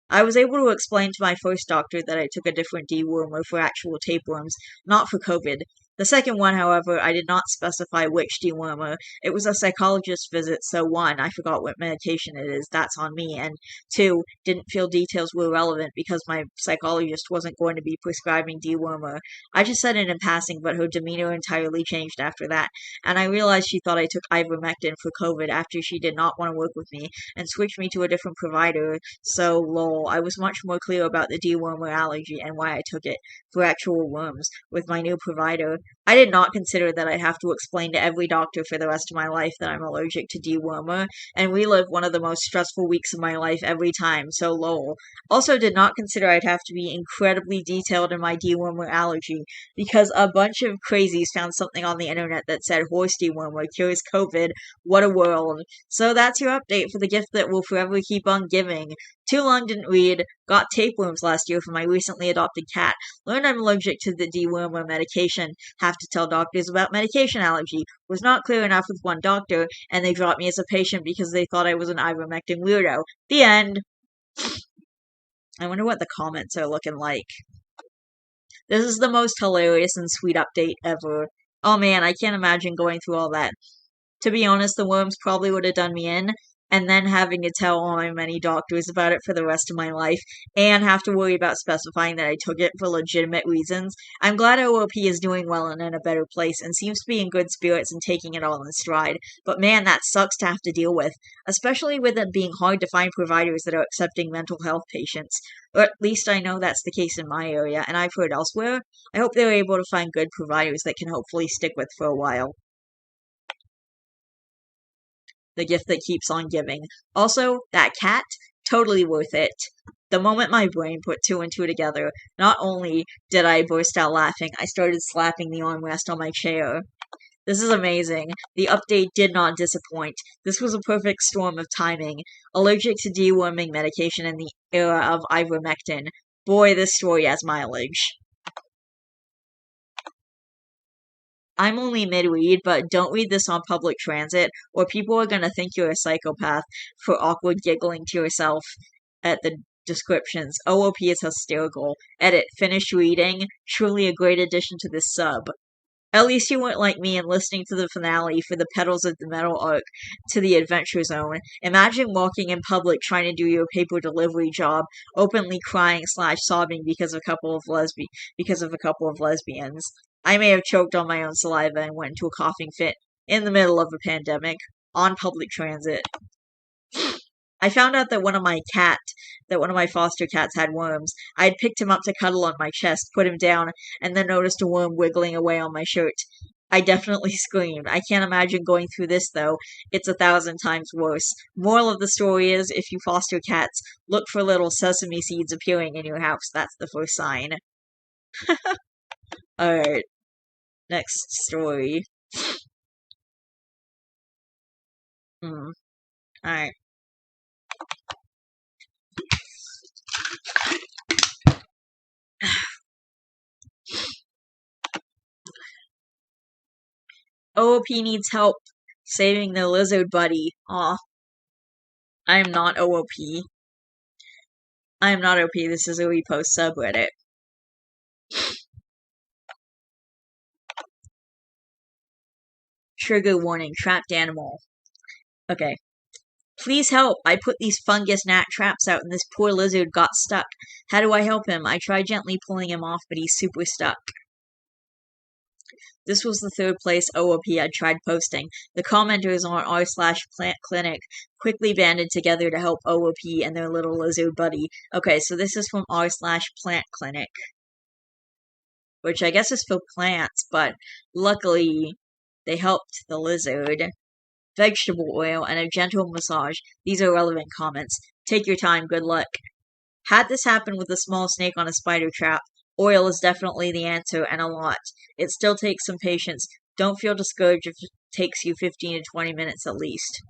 I was able to explain to my first doctor that I took a different dewormer for actual tapeworms, not for COVID. The second one, however, I did not specify which dewormer. It was a psychologist visit, so one, I forgot what medication it is, that's on me, and two, didn't feel details were relevant because my psychologist wasn't going to be prescribing dewormer. I just said it in passing, but her demeanor entirely changed after that, and I realized she thought I took ivermectin for COVID after she did not want to work with me and switched me to a different provider. So, lol, I was much more clear about the dewormer allergy and why I took it for actual worms with my new provider. I did not consider that I'd have to explain to every doctor for the rest of my life that I'm allergic to dewormer and relive one of the most stressful weeks of my life every time, so lol. Also did not consider I'd have to be incredibly detailed in my dewormer allergy because a bunch of crazies found something on the internet that said horse dewormer cures COVID. What a world. So that's your update for the gift that will forever keep on giving. Too long didn't read. Got tapeworms last year for my recently adopted cat. Learned I'm allergic to the dewormer medication. Have to tell doctors about medication allergy. Was not clear enough with one doctor, and they dropped me as a patient because they thought I was an ivermectin weirdo. The end. I wonder what the comments are looking like. This is the most hilarious and sweet update ever. Oh man, I can't imagine going through all that. To be honest, the worms probably would have done me in, and then having to tell all my many doctors about it for the rest of my life, and have to worry about specifying that I took it for legitimate reasons. I'm glad OOP is doing well and in a better place, and seems to be in good spirits and taking it all in stride. But man, that sucks to have to deal with, especially with it being hard to find providers that are accepting mental health patients. Or at least I know that's the case in my area, and I've heard elsewhere. I hope they're able to find good providers that can hopefully stick with for a while. The gift that keeps on giving. Also, that cat, totally worth it. The moment my brain put two and two together, not only did I burst out laughing, I started slapping the armrest on my chair. This is amazing. The update did not disappoint. This was a perfect storm of timing. Allergic to deworming medication in the era of ivermectin. Boy, this story has mileage. I'm only mid-read, but don't read this on public transit, or people are gonna think you're a psychopath for awkward giggling to yourself at the descriptions. OOP is hysterical. Edit. Finished reading. Truly a great addition to this sub. At least you weren't like me and listening to the finale for the Petals of the Metal arc to the Adventure Zone. Imagine walking in public trying to do your paper delivery job, openly crying / sobbing because of a couple of lesbians. I may have choked on my own saliva and went into a coughing fit in the middle of a pandemic on public transit. I found out that one of my foster cats had worms. I had picked him up to cuddle on my chest, put him down, and then noticed a worm wiggling away on my shirt. I definitely screamed. I can't imagine going through this, though. It's 1,000 times worse. Moral of the story is, if you foster cats, look for little sesame seeds appearing in your house. That's the first sign. Alright, next story. Alright. OOP needs help saving their lizard buddy. Aw. I am not OOP. I am not OP. This is a repost subreddit. Trigger warning. Trapped animal. Okay. Please help! I put these fungus gnat traps out and this poor lizard got stuck. How do I help him? I tried gently pulling him off, but he's super stuck. This was the third place OOP had tried posting. The commenters on r/plant clinic quickly banded together to help OOP and their little lizard buddy. Okay, so this is from r/plant clinic, which I guess is for plants, but luckily they helped the lizard. Vegetable oil and a gentle massage. These are relevant comments. Take your time. Good luck. Had this happen with a small snake on a spider trap, oil is definitely the answer, and a lot. It still takes some patience. Don't feel discouraged if it takes you 15 to 20 minutes at least.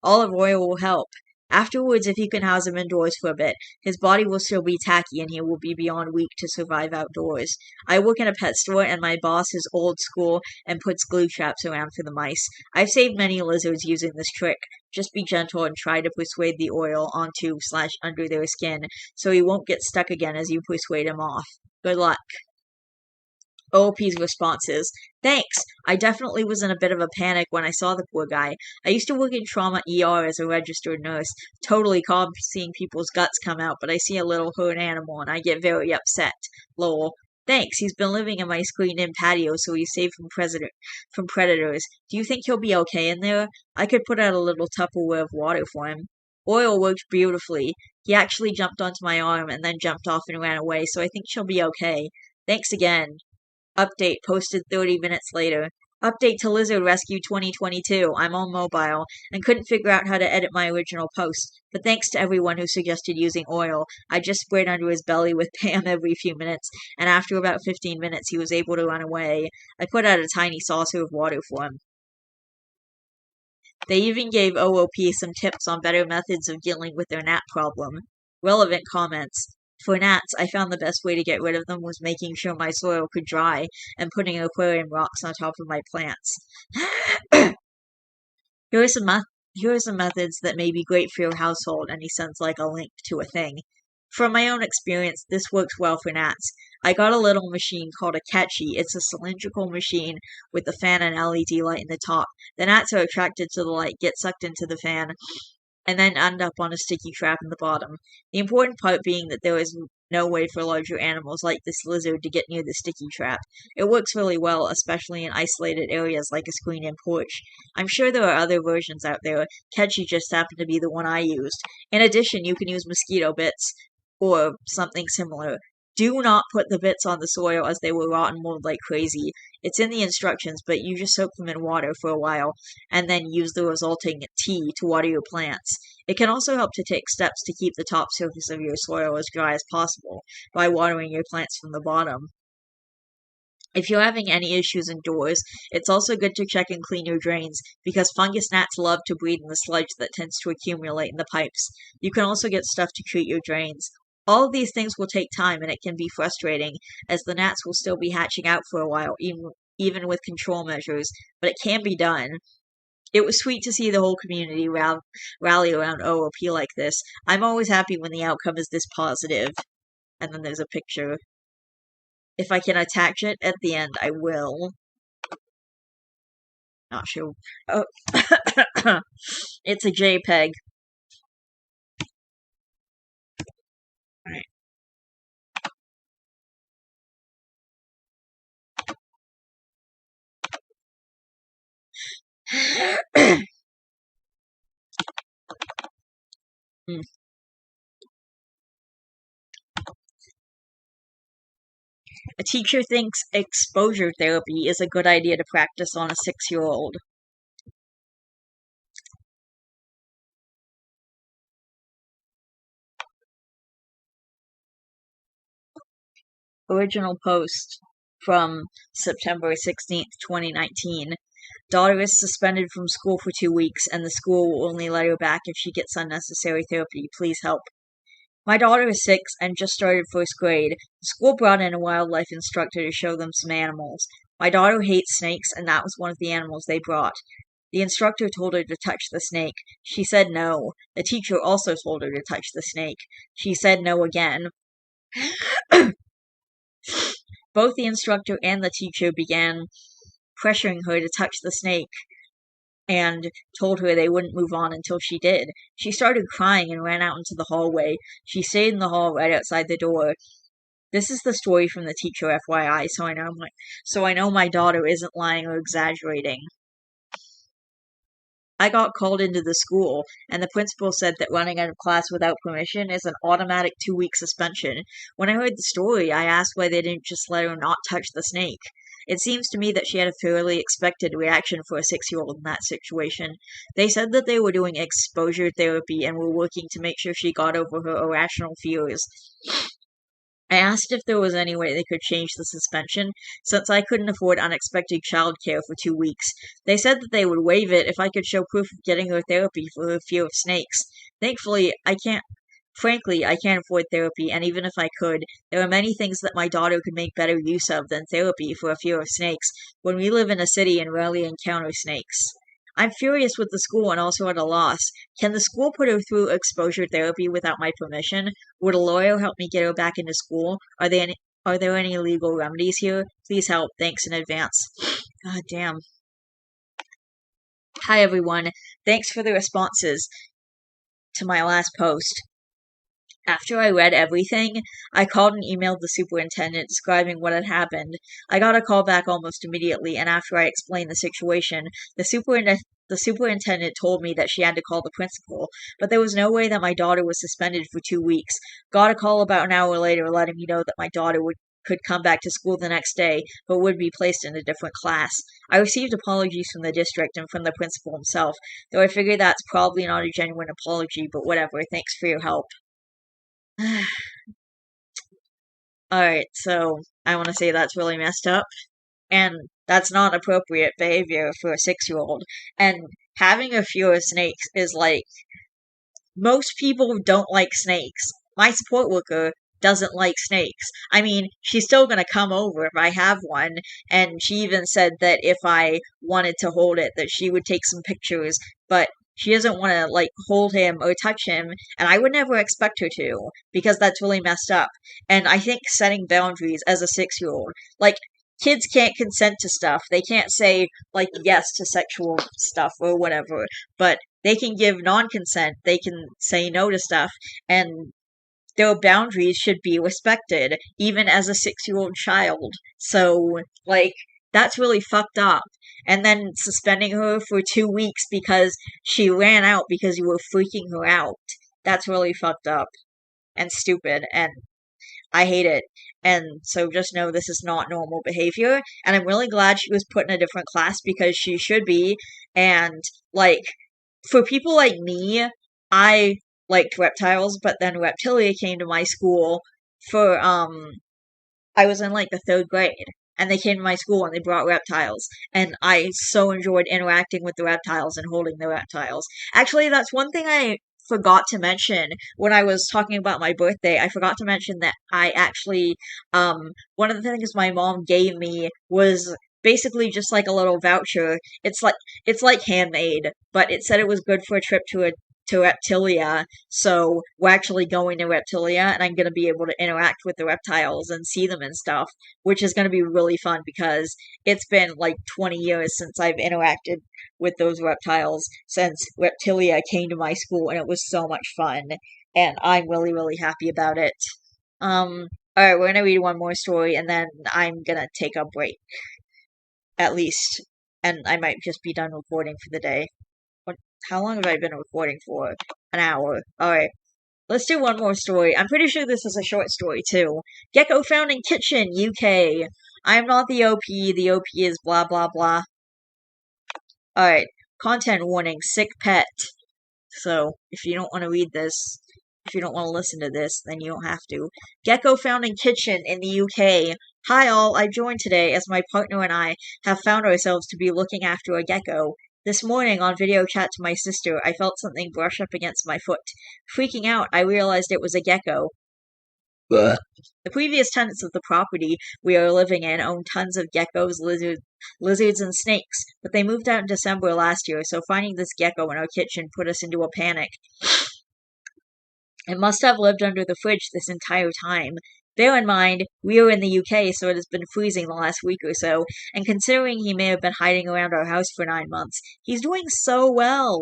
Olive oil will help. Afterwards, if you can house him indoors for a bit, his body will still be tacky and he will be beyond weak to survive outdoors. I work in a pet store and my boss is old school and puts glue traps around for the mice. I've saved many lizards using this trick. Just be gentle and try to persuade the oil onto/under their skin so he won't get stuck again as you persuade him off. Good luck. OOP's responses. Thanks. I definitely was in a bit of a panic when I saw the poor guy. I used to work in trauma ER as a registered nurse. Totally calm seeing people's guts come out, but I see a little hurt animal and I get very upset. Lol. Thanks. He's been living in my screened-in patio, so he's safe from predators. Do you think he'll be okay in there? I could put out a little Tupperware of water for him. Oil worked beautifully. He actually jumped onto my arm and then jumped off and ran away, so I think she'll be okay. Thanks again. Update posted 30 minutes later. Update to Lizard Rescue 2022. I'm on mobile and couldn't figure out how to edit my original post. But thanks to everyone who suggested using oil. I just sprayed under his belly with Pam every few minutes, and after about 15 minutes he was able to run away. I put out a tiny saucer of water for him. They even gave OOP some tips on better methods of dealing with their gnat problem. Relevant comments. For gnats, I found the best way to get rid of them was making sure my soil could dry and putting aquarium rocks on top of my plants. Here are some methods that may be great for your household, and he sends like a link to a thing. From my own experience, this works well for gnats. I got a little machine called a catchy. It's a cylindrical machine with a fan and LED light in the top. The gnats are attracted to the light, get sucked into the fan, and then end up on a sticky trap in the bottom. The important part being that there is no way for larger animals like this lizard to get near the sticky trap. It works really well, especially in isolated areas like a screened-in porch. I'm sure there are other versions out there. Catchy just happened to be the one I used. In addition, you can use mosquito bits or something similar. Do not put the bits on the soil as they will rot and mold like crazy. It's in the instructions, but you just soak them in water for a while and then use the resulting tea to water your plants. It can also help to take steps to keep the top surface of your soil as dry as possible by watering your plants from the bottom. If you're having any issues indoors, it's also good to check and clean your drains because fungus gnats love to breed in the sludge that tends to accumulate in the pipes. You can also get stuff to treat your drains. All of these things will take time and it can be frustrating as the gnats will still be hatching out for a while, even with control measures, but it can be done. It was sweet to see the whole community rally around OOP like this. I'm always happy when the outcome is this positive. And then there's a picture. If I can attach it at the end, I will. Not sure. Oh, it's a JPEG. Alright. A teacher thinks exposure therapy is a good idea to practice on a 6-year-old. Original post from September 16th, 2019. Daughter is suspended from school for 2 weeks, and the school will only let her back if she gets unnecessary therapy. Please help. My daughter is 6 and just started 1st grade. The school brought in a wildlife instructor to show them some animals. My daughter hates snakes, and that was one of the animals they brought. The instructor told her to touch the snake. She said no. The teacher also told her to touch the snake. She said no again. Both the instructor and the teacher began pressuring her to touch the snake and told her they wouldn't move on until she did. She started crying and ran out into the hallway. She stayed in the hall right outside the door. This is the story from the teacher, FYI, so I know my daughter isn't lying or exaggerating. I got called into the school, and the principal said that running out of class without permission is an automatic 2-week suspension. When I heard the story, I asked why they didn't just let her not touch the snake. It seems to me that she had a fairly expected reaction for a 6-year-old in that situation. They said that they were doing exposure therapy and were working to make sure she got over her irrational fears. I asked if there was any way they could change the suspension, since I couldn't afford unexpected childcare for 2 weeks. They said that they would waive it if I could show proof of getting her therapy for her fear of snakes. Thankfully, frankly, I can't afford therapy, and even if I could, there are many things that my daughter could make better use of than therapy for a fear of snakes, when we live in a city and rarely encounter snakes. I'm furious with the school and also at a loss. Can the school put her through exposure therapy without my permission? Would a lawyer help me get her back into school? Are there any legal remedies here? Please help. Thanks in advance. God damn. Hi everyone. Thanks for the responses to my last post. After I read everything, I called and emailed the superintendent describing what had happened. I got a call back almost immediately, and after I explained the situation, the superintendent told me that she had to call the principal, but there was no way that my daughter was suspended for 2 weeks. Got a call about an hour later letting me know that my daughter could come back to school the next day, but would be placed in a different class. I received apologies from the district and from the principal himself, though I figure that's probably not a genuine apology, but whatever. Thanks for your help. Alright, so I want to say that's really messed up, and that's not appropriate behavior for a 6-year-old. And having a fear of snakes is like, most people don't like snakes. My support worker doesn't like snakes. I mean, she's still gonna come over if I have one, and she even said that if I wanted to hold it, that she would take some pictures, but she doesn't want to, like, hold him or touch him, and I would never expect her to, because that's really messed up. And I think setting boundaries as a 6-year-old, like, kids can't consent to stuff. They can't say, like, yes to sexual stuff or whatever, but they can give non-consent, they can say no to stuff, and their boundaries should be respected, even as a 6-year-old child. So, like, that's really fucked up. And then suspending her for 2 weeks because she ran out because you were freaking her out. That's really fucked up and stupid, and I hate it. And so just know this is not normal behavior, and I'm really glad she was put in a different class because she should be. And, like, for people like me, I liked reptiles, but then Reptilia came to my school for, I was in like the 3rd grade, and they came to my school and they brought reptiles, and I so enjoyed interacting with the reptiles and holding the reptiles. Actually, that's one thing I forgot to mention when I was talking about my birthday. I forgot to mention that I actually, one of the things my mom gave me was basically just like a little voucher. It's like handmade, but it said it was good for a trip to Reptilia, so we're actually going to Reptilia, and I'm going to be able to interact with the reptiles and see them and stuff, which is going to be really fun because it's been like 20 years since I've interacted with those reptiles since Reptilia came to my school, and it was so much fun, and I'm really, really happy about it. Alright, we're going to read one more story, and then I'm going to take a break, at least, and I might just be done recording for the day. How long have I been recording for? An hour. Alright. Let's do one more story. I'm pretty sure this is a short story, too. Gecko found in kitchen, UK. I'm not the OP. The OP is blah blah blah. Alright. Content warning. Sick pet. So, if you don't want to read this, if you don't want to listen to this, then you don't have to. Gecko found in kitchen in the UK. Hi all, I joined today as my partner and I have found ourselves to be looking after a gecko. This morning, on video chat to my sister, I felt something brush up against my foot. Freaking out, I realized it was a gecko. Blech. The previous tenants of the property we are living in own tons of geckos, lizards, and snakes, but they moved out in December last year, so finding this gecko in our kitchen put us into a panic. It must have lived under the fridge this entire time. Bear in mind, we are in the UK, so it has been freezing the last week or so, and considering he may have been hiding around our house for 9 months, he's doing so well.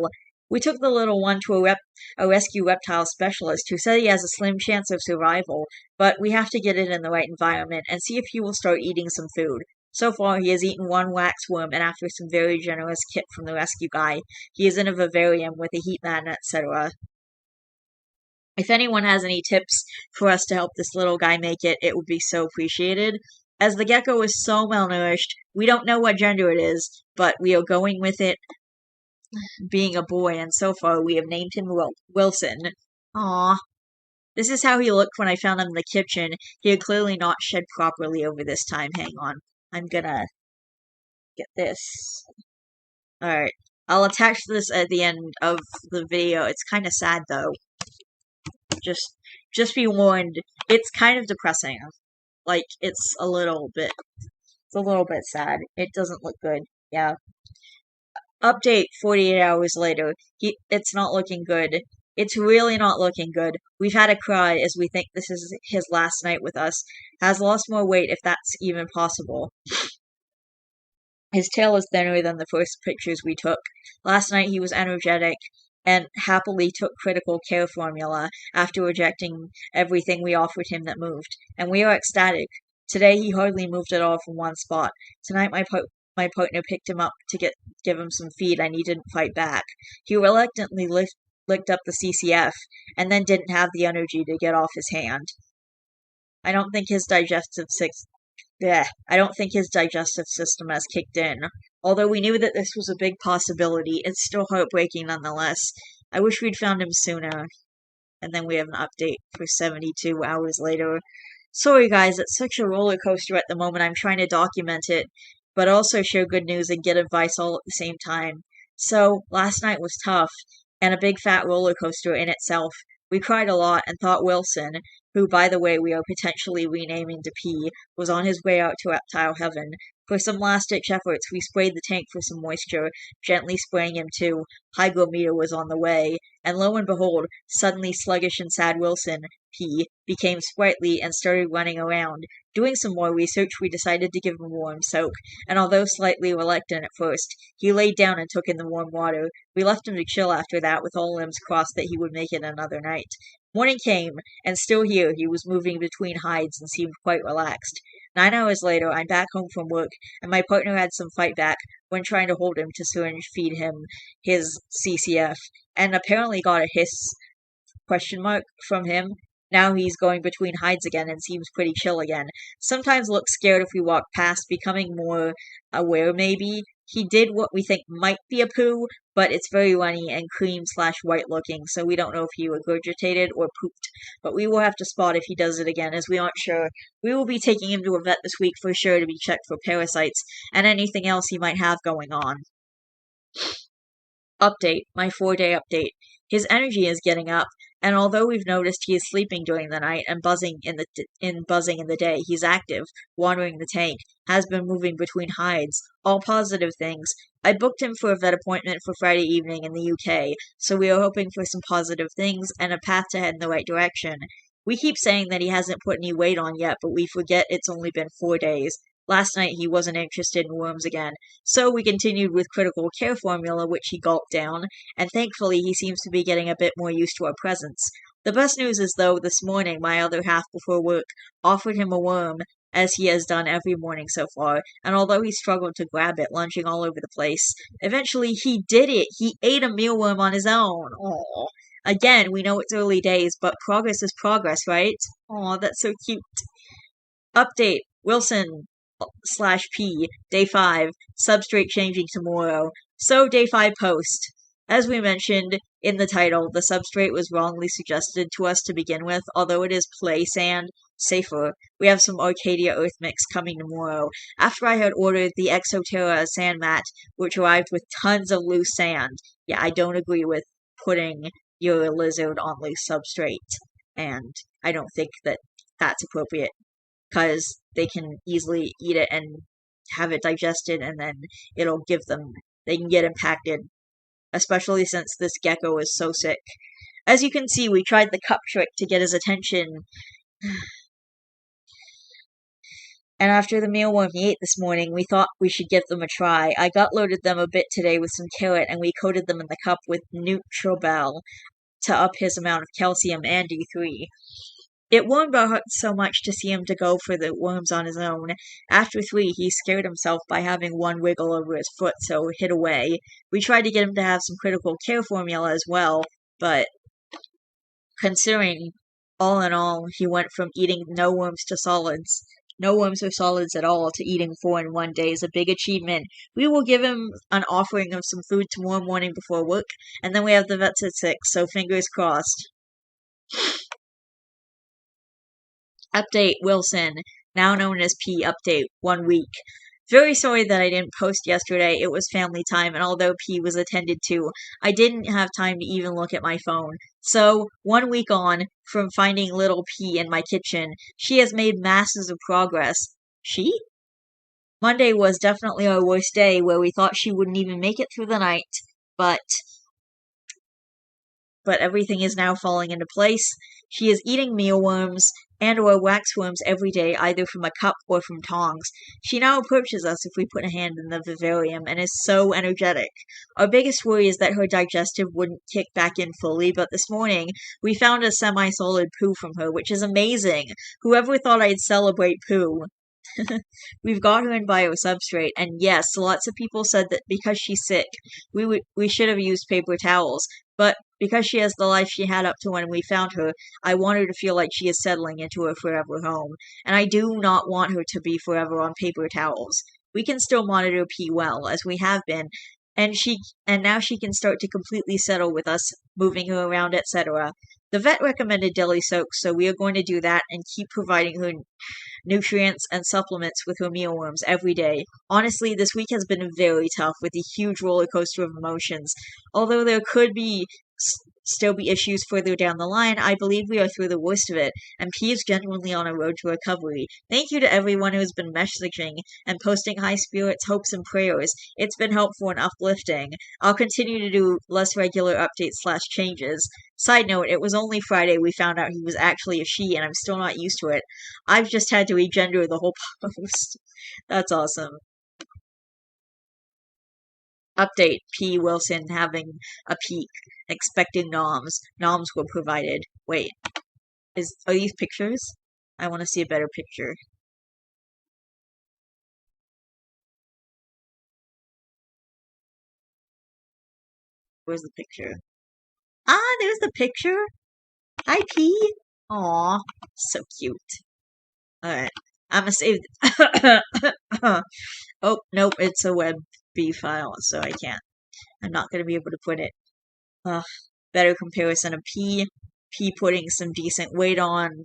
We took the little one to a rescue reptile specialist who said he has a slim chance of survival, but we have to get it in the right environment and see if he will start eating some food. So far, he has eaten one waxworm, and after some very generous kit from the rescue guy, he is in a vivarium with a heat mat, etc. If anyone has any tips for us to help this little guy make it, it would be so appreciated. As the gecko is so malnourished, we don't know what gender it is, but we are going with it being a boy, and so far we have named him Wilson. Aww. This is how he looked when I found him in the kitchen. He had clearly not shed properly over this time. Hang on. I'm gonna get this. Alright. I'll attach this at the end of the video. It's kind of sad though. Just be warned. It's kind of depressing. Like it's a little bit sad. It doesn't look good. Yeah. Update 48 hours later. It's not looking good. It's really not looking good. We've had a cry as we think this is his last night with us. Has lost more weight if that's even possible. His tail is thinner than the first pictures we took. Last night he was energetic and happily took critical care formula after rejecting everything we offered him that moved. And we are ecstatic. Today he hardly moved at all from one spot. Tonight my partner picked him up to give him some feed and he didn't fight back. He reluctantly licked up the CCF and then didn't have the energy to get off his hand. I don't think his digestive system has kicked in. Although we knew that this was a big possibility, it's still heartbreaking nonetheless. I wish we'd found him sooner. And then we have an update for 72 hours later. Sorry guys, it's such a roller coaster at the moment. I'm trying to document it, but also share good news and get advice all at the same time. So, last night was tough, and a big fat roller coaster in itself. We cried a lot and thought Wilson, who by the way we are potentially renaming to P, was on his way out to reptile heaven. For some last-ditch efforts, we sprayed the tank for some moisture, gently spraying him too. Hygrometer was on the way, and lo and behold, suddenly sluggish and sad Wilson, P, became sprightly and started running around. Doing some more research, we decided to give him a warm soak, and although slightly reluctant at first, he laid down and took in the warm water. We left him to chill after that, with all limbs crossed that he would make it another night. Morning came, and still here he was moving between hides and seemed quite relaxed. 9 hours later, I'm back home from work, and my partner had some fight back when trying to hold him to syringe feed him his CCF, and apparently got a hiss from him. Now he's going between hides again and seems pretty chill again. Sometimes looks scared if we walk past, becoming more aware maybe. He did what we think might be a poo, but it's very runny and cream/white looking, so we don't know if he regurgitated or pooped. But we will have to spot if he does it again, as we aren't sure. We will be taking him to a vet this week for sure to be checked for parasites and anything else he might have going on. Update, my 4-day update. His energy is getting up, and although we've noticed he is sleeping during the night and buzzing in the day, he's active, wandering the tank, has been moving between hides, all positive things. I booked him for a vet appointment for Friday evening in the UK, so we are hoping for some positive things and a path to head in the right direction. We keep saying that he hasn't put any weight on yet, but we forget it's only been 4 days. Last night he wasn't interested in worms again, so we continued with critical care formula, which he gulped down, and thankfully he seems to be getting a bit more used to our presence. The best news is though, this morning my other half before work offered him a worm, as he has done every morning so far, and although he struggled to grab it, lunging all over the place, eventually he did it! He ate a mealworm on his own! Aww. Again, we know it's early days, but progress is progress, right? Aw, that's so cute. Update, Wilson/P, Day 5, substrate changing tomorrow. So, Day 5 post. As we mentioned in the title, the substrate was wrongly suggested to us to begin with, although it is play sand, safer. We have some Arcadia Earth mix coming tomorrow. After I had ordered the Exoterra sand mat, which arrived with tons of loose sand. Yeah, I don't agree with putting your lizard on loose substrate, and I don't think that that's appropriate, because they can easily eat it and have it digested, and then they can get impacted, especially since this gecko is so sick. As you can see, we tried the cup trick to get his attention, and after the mealworm he ate this morning, we thought we should give them a try. I gut loaded them a bit today with some carrot, and we coated them in the cup with Nutribel to up his amount of calcium and D3. It warmed our hearts so much to see him to go for the worms on his own. After 3, he scared himself by having one wiggle over his foot, so hid away. We tried to get him to have some critical care formula as well, but considering all in all, he went from eating no worms or solids at all, to eating 4 in 1 day is a big achievement. We will give him an offering of some food tomorrow morning before work, and then we have the vets at 6, so fingers crossed. Update, Wilson, now known as P. Update, 1 week. Very sorry that I didn't post yesterday. It was family time, and although P was attended to, I didn't have time to even look at my phone. So, 1 week on from finding little P in my kitchen, she has made masses of progress. She? Monday was definitely our worst day, where we thought she wouldn't even make it through the night, but everything is now falling into place. She is eating mealworms and or waxworms every day, either from a cup or from tongs. She now approaches us if we put a hand in the vivarium and is so energetic. Our biggest worry is that her digestive wouldn't kick back in fully, but this morning we found a semi-solid poo from her, which is amazing. Whoever thought I'd celebrate poo? We've got her in biosubstrate, and yes, lots of people said that because she's sick, we should have used paper towels. But because she has the life she had up to when we found her, I want her to feel like she is settling into her forever home. And I do not want her to be forever on paper towels. We can still monitor P well, as we have been, and now she can start to completely settle with us, moving her around, etc. The vet recommended deli soaks, so we are going to do that and keep providing her nutrients and supplements with her mealworms every day. Honestly, this week has been very tough with a huge roller coaster of emotions. Although there could still be issues further down the line, I believe we are through the worst of it, and P is genuinely on a road to recovery. Thank you to everyone who has been messaging and posting high spirits, hopes, and prayers. It's been helpful and uplifting. I'll continue to do less regular updates/changes. Side note, it was only Friday we found out he was actually a she, and I'm still not used to it. I've just had to regender the whole post. That's awesome. Update, P. Wilson having a peek, expecting noms. Noms were provided. Wait, are these pictures? I want to see a better picture. Where's the picture? Ah, there's the picture. Hi, P. Aw, so cute. Alright, I'm gonna save. Oh, nope, it's a WebB file, so I can't. I'm not gonna be able to put it. Ugh, better comparison of P. P putting some decent weight on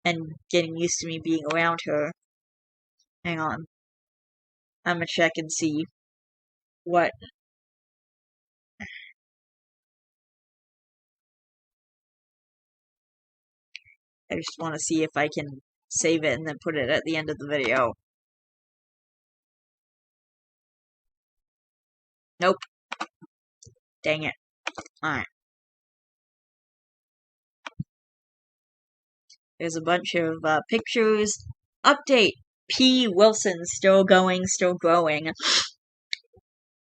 and getting used to me being around her. Hang on. I'm gonna check and see what. I just want to see if I can save it and then put it at the end of the video. Nope. Dang it. Alright. There's a bunch of pictures. Update. P. Wilson still going, still growing.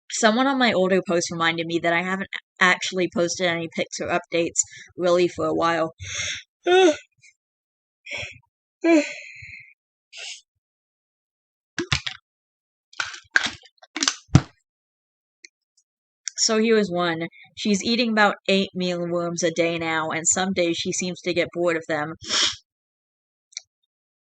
Someone on my older post reminded me that I haven't actually posted any pics or updates really for a while. So here's one. She's eating about 8 mealworms a day now, and some days she seems to get bored of them.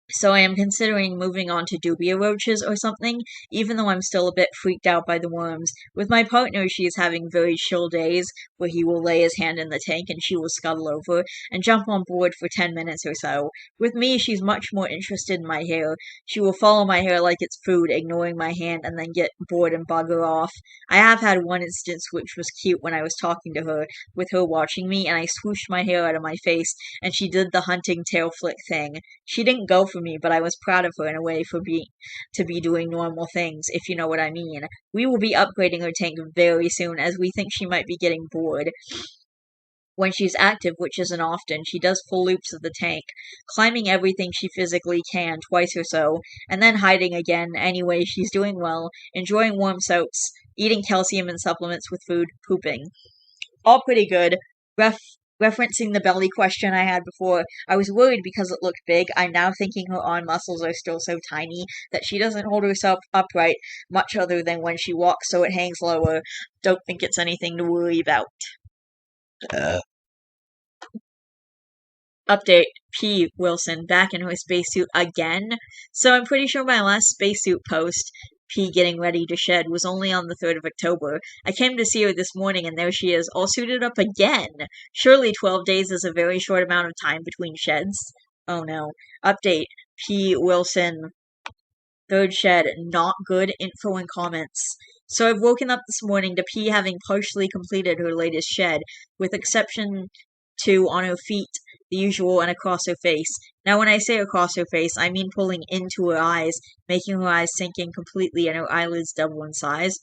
So I am considering moving on to dubia roaches or something, even though I'm still a bit freaked out by the worms. With my partner, she is having very chill days, where he will lay his hand in the tank and she will scuttle over and jump on board for 10 minutes or so. With me, she's much more interested in my hair. She will follow my hair like it's food, ignoring my hand and then get bored and bugger off. I have had one instance which was cute when I was talking to her, with her watching me, and I swooshed my hair out of my face, and she did the hunting tail flick thing. She didn't go for me, but I was proud of her in a way for to be doing normal things, if you know what I mean. We will be upgrading her tank very soon, as we think she might be getting bored. When she's active, which isn't often, she does full loops of the tank, climbing everything she physically can twice or so, and then hiding again. Anyway, she's doing well, enjoying warm soaks, eating calcium and supplements with food, pooping. All pretty good. Referencing the belly question I had before, I was worried because it looked big. I'm now thinking her arm muscles are still so tiny that she doesn't hold herself upright much other than when she walks, so it hangs lower. Don't think it's anything to worry about. Update. P. Wilson back in her spacesuit again. So I'm pretty sure my last spacesuit post, P getting ready to shed, was only on the 3rd of October. I came to see her this morning and there she is, all suited up again. Surely 12 days is a very short amount of time between sheds. Oh no. Update. P. Wilson Third shed, not good info and comments. So I've woken up this morning to P having partially completed her latest shed, with exception to on her feet, the usual, and across her face. Now when I say across her face, I mean pulling into her eyes, making her eyes sink in completely and her eyelids double in size.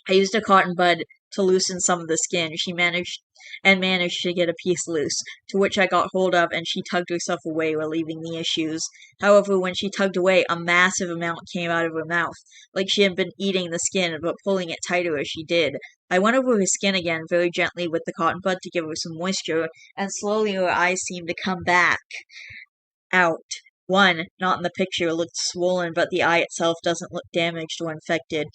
I used a cotton bud to loosen some of the skin. She managed to get a piece loose, to which I got hold of, and she tugged herself away, relieving the issues. However, when she tugged away, a massive amount came out of her mouth, like she had been eating the skin, but pulling it tighter as she did. I went over her skin again, very gently with the cotton bud to give her some moisture, and slowly her eyes seemed to come back out. One, not in the picture, looked swollen, but the eye itself doesn't look damaged or infected.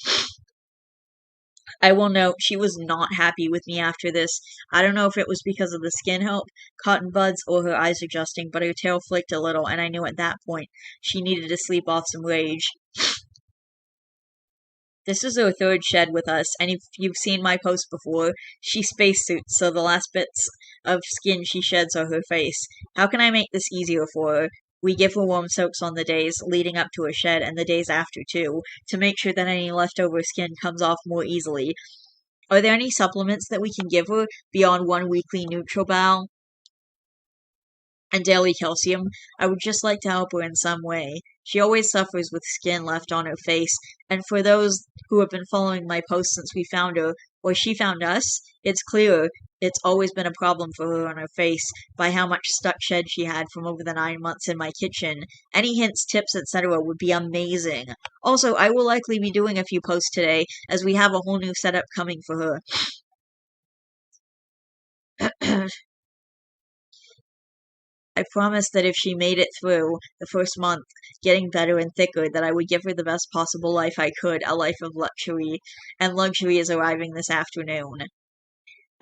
I will note she was not happy with me after this. I don't know if it was because of the skin help, cotton buds, or her eyes adjusting, but her tail flicked a little, and I knew at that point she needed to sleep off some rage. This is her third shed with us, and if you've seen my post before, she spacesuits, so the last bits of skin she sheds are her face. How can I make this easier for her? We give her warm soaks on the days leading up to her shed and the days after too, to make sure that any leftover skin comes off more easily. Are there any supplements that we can give her beyond one weekly NutriBal and daily calcium? I would just like to help her in some way. She always suffers with skin left on her face, and for those who have been following my posts since we found her, or she found us, it's clear it's always been a problem for her on her face by how much stuck shed she had from over the 9 months in my kitchen. Any hints, tips, etc. would be amazing. Also, I will likely be doing a few posts today, as we have a whole new setup coming for her. I promised that if she made it through the first month, getting better and thicker, that I would give her the best possible life I could, a life of luxury, and luxury is arriving this afternoon.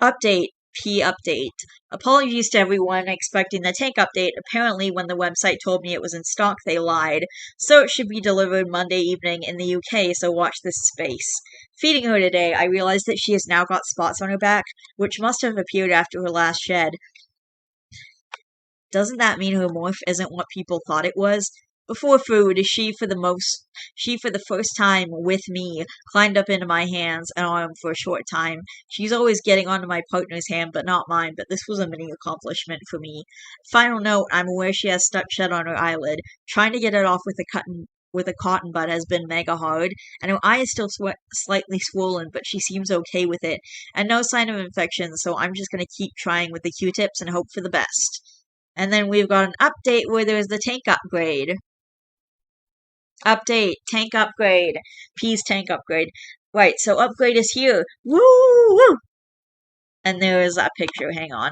Update. P update. Apologies to everyone expecting the tank update. Apparently, when the website told me it was in stock, they lied. So it should be delivered Monday evening in the UK, so watch this space. Feeding her today, I realized that she has now got spots on her back, which must have appeared after her last shed. Doesn't that mean her morph isn't what people thought it was? Before food, she for the first time with me climbed up into my hands and arm for a short time. She's always getting onto my partner's hand, but not mine, but this was a mini accomplishment for me. Final note, I'm aware she has stuck shed on her eyelid. Trying to get it off with a cotton bud has been mega hard, and her eye is still slightly swollen, but she seems okay with it, and no sign of infection, so I'm just gonna keep trying with the Q-tips and hope for the best. And then we've got an update where there's the tank upgrade. Update, tank upgrade. P's tank upgrade. Right, so upgrade is here. Woo! Woo! And there's a picture. Hang on.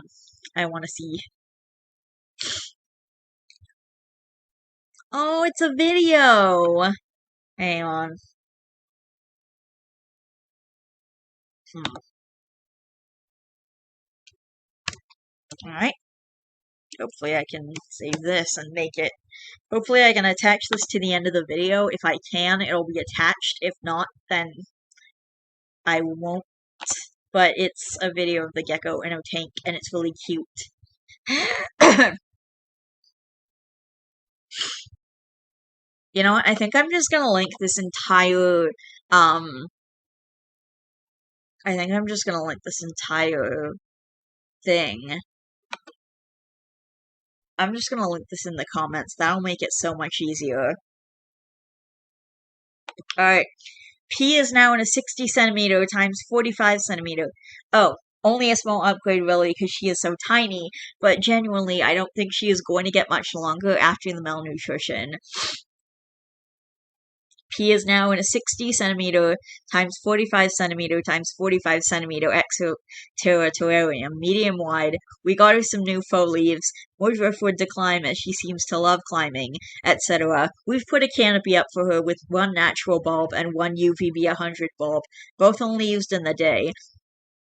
I want to see. Oh, it's a video. Hang on. Alright. Hopefully I can save this and make it. Hopefully I can attach this to the end of the video. If I can, it'll be attached. If not, then I won't. But it's a video of the gecko in a tank, and it's really cute. You know what? I think I'm just gonna link this entire, I think I'm just gonna link this entire thing. I'm just gonna link this in the comments. That'll make it so much easier. Alright. P is now in a 60 centimeter times 45 centimeter. Oh, only a small upgrade really because she is so tiny, but genuinely I don't think she is going to get much longer after the malnutrition. P is now in a 60 centimeter times 45 centimeter times 45 centimeter exoterra terrarium, medium wide. We got her some new faux leaves, more driftwood to climb as she seems to love climbing, etc. We've put a canopy up for her with one natural bulb and one UVB 100 bulb, both only used in the day.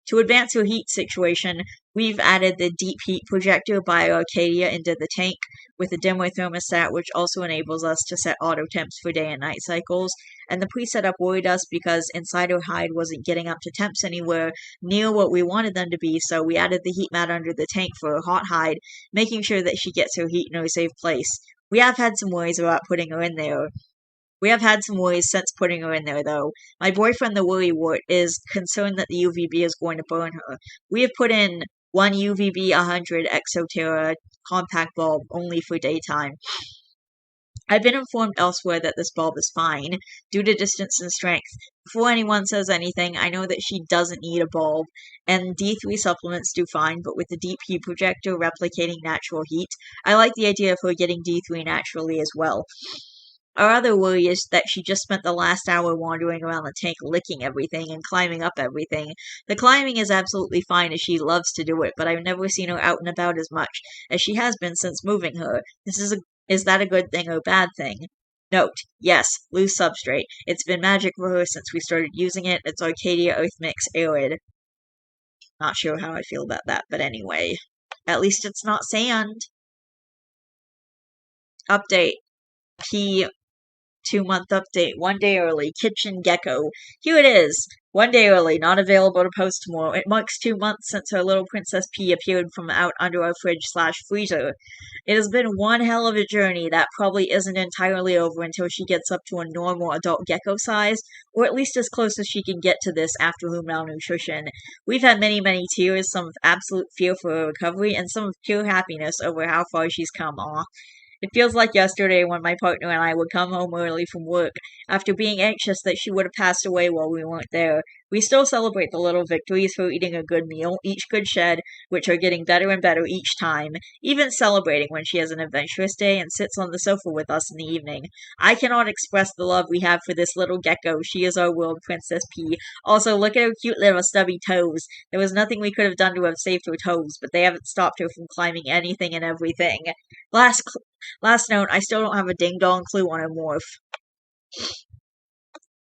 To advance her heat situation, we've added the deep heat projector by Arcadia into the tank with a dimmer thermostat, which also enables us to set auto temps for day and night cycles. And the pre-setup worried us because inside her hide wasn't getting up to temps anywhere near what we wanted them to be, so we added the heat mat under the tank for her hot hide, making sure that she gets her heat in a safe place. We have had some worries about putting her in there. We have had some worries since putting her in there, though. My boyfriend, the worrywart, is concerned that the UVB is going to burn her. We have put in one UVB 100 Exoterra compact bulb only for daytime. I've been informed elsewhere that this bulb is fine, due to distance and strength. Before anyone says anything, I know that she doesn't need a bulb, and D3 supplements do fine, but with the deep heat projector replicating natural heat, I like the idea of her getting D3 naturally as well. Our other worry is that she just spent the last hour wandering around the tank licking everything and climbing up everything. The climbing is absolutely fine as she loves to do it, but I've never seen her out and about as much as she has been since moving her. Is that a good thing or bad thing? Note, yes, loose substrate. It's been magic for her since we started using it. It's Arcadia Earth Mix Arid. Not sure how I feel about that, but anyway. At least it's not sand. Update. P 2-month update, 1 day early, Kitchen Gecko. Here it is, 1 day early, not available to post tomorrow. It marks 2 months since our little Princess P appeared from out under our fridge/freezer. It has been one hell of a journey that probably isn't entirely over until she gets up to a normal adult gecko size, or at least as close as she can get to this after her malnutrition. We've had many tears, some of absolute fear for her recovery, and some of pure happiness over how far she's come. Aw. It feels like yesterday when my partner and I would come home early from work after being anxious that she would have passed away while we weren't there. We still celebrate the little victories for eating a good meal, each good shed, which are getting better and better each time, even celebrating when she has an adventurous day and sits on the sofa with us in the evening. I cannot express the love we have for this little gecko. She is our world, Princess P. Also, look at her cute little stubby toes. There was nothing we could have done to have saved her toes, but they haven't stopped her from climbing anything and everything. Last note, I still don't have a ding-dong clue on her morph.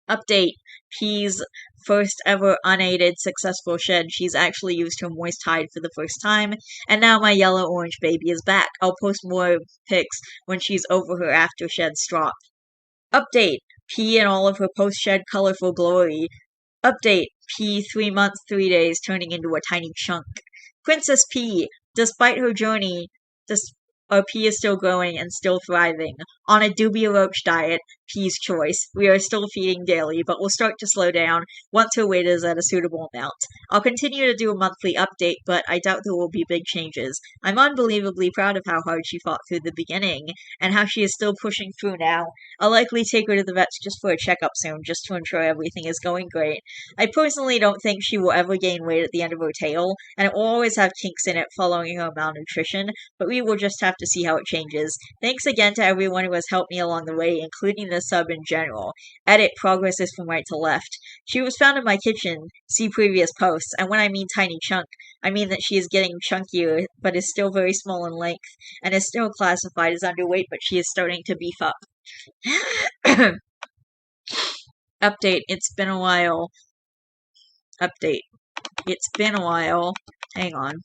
Update. P's first ever unaided successful shed. She's actually used her moist hide for the first time, and now my yellow-orange baby is back. I'll post more pics when she's over her after sheds drop. Update. P and all of her post-shed colorful glory. Update. P 3 months, 3 days, turning into a tiny chunk. Princess P, despite her journey, our P is still growing and still thriving. On a Dubia Roach diet, P's choice, we are still feeding daily, but we'll start to slow down once her weight is at a suitable amount. I'll continue to do a monthly update, but I doubt there will be big changes. I'm unbelievably proud of how hard she fought through the beginning, and how she is still pushing through now. I'll likely take her to the vets just for a checkup soon, just to ensure everything is going great. I personally don't think she will ever gain weight at the end of her tail, and it will always have kinks in it following her malnutrition, but we will just have to see how it changes. Thanks again to everyone who has helped me along the way, including the sub in general. Edit, progress is from right to left. She was found in my kitchen, see previous posts, and when I mean tiny chunk, I mean that she is getting chunkier, but is still very small in length, and is still classified as underweight, but she is starting to beef up. Update, it's been a while. Update, it's been a while. Hang on.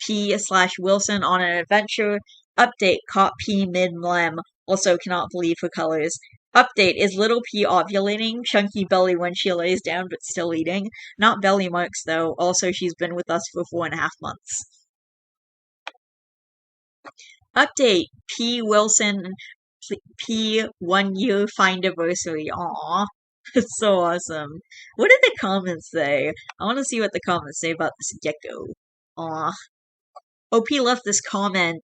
P/Wilson on an adventure. Update, caught P mid-mlem. Also cannot believe her colors. Update, is little P ovulating? Chunky belly when she lays down but still eating. Not belly marks though. Also, she's been with us for 4.5 months. Update, P Wilson P 1 year findiversary. Aww. It's so awesome. What did the comments say? I want to see what the comments say about this gecko. Aw. OP left this comment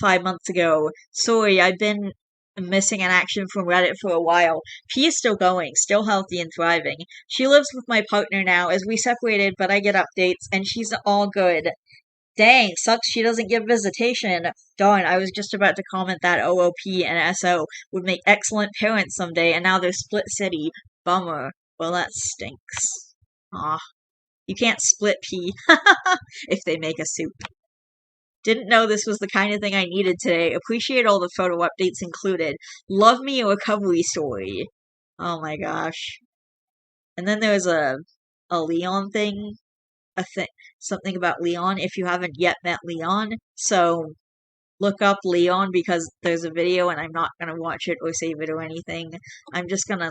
5 months ago. Sorry, I've been missing an action from Reddit for a while. P is still going, still healthy and thriving. She lives with my partner now, as we separated, but I get updates, and she's all good. Dang, sucks she doesn't get visitation. Darn, I was just about to comment that OOP and SO would make excellent parents someday, and now they're split city. Bummer. Well, that stinks. Aw. You can't split P if they make a soup. Didn't know this was the kind of thing I needed today. Appreciate all the photo updates included. Love me a recovery story. Oh my gosh. And then there's a Leon thing. Something about Leon if you haven't yet met Leon. So look up Leon because there's a video and I'm not gonna watch it or save it or anything. I'm just gonna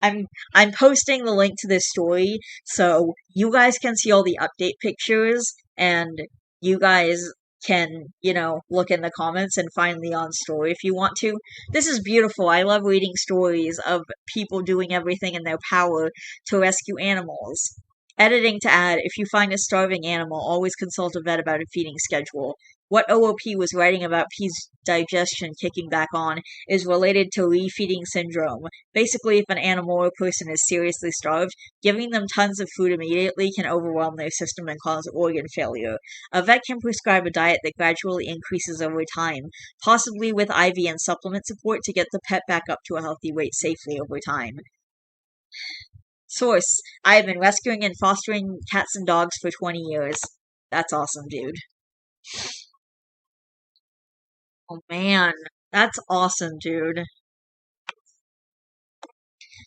I'm posting the link to this story so you guys can see all the update pictures and you guys can, look in the comments and find Leon's story if you want to. This is beautiful. I love reading stories of people doing everything in their power to rescue animals. Editing to add, if you find a starving animal, always consult a vet about a feeding schedule. What OOP was writing about P's digestion kicking back on is related to refeeding syndrome. Basically, if an animal or person is seriously starved, giving them tons of food immediately can overwhelm their system and cause organ failure. A vet can prescribe a diet that gradually increases over time, possibly with IV and supplement support to get the pet back up to a healthy weight safely over time. Source: I have been rescuing and fostering cats and dogs for 20 years. That's awesome, dude. Oh man, that's awesome, dude.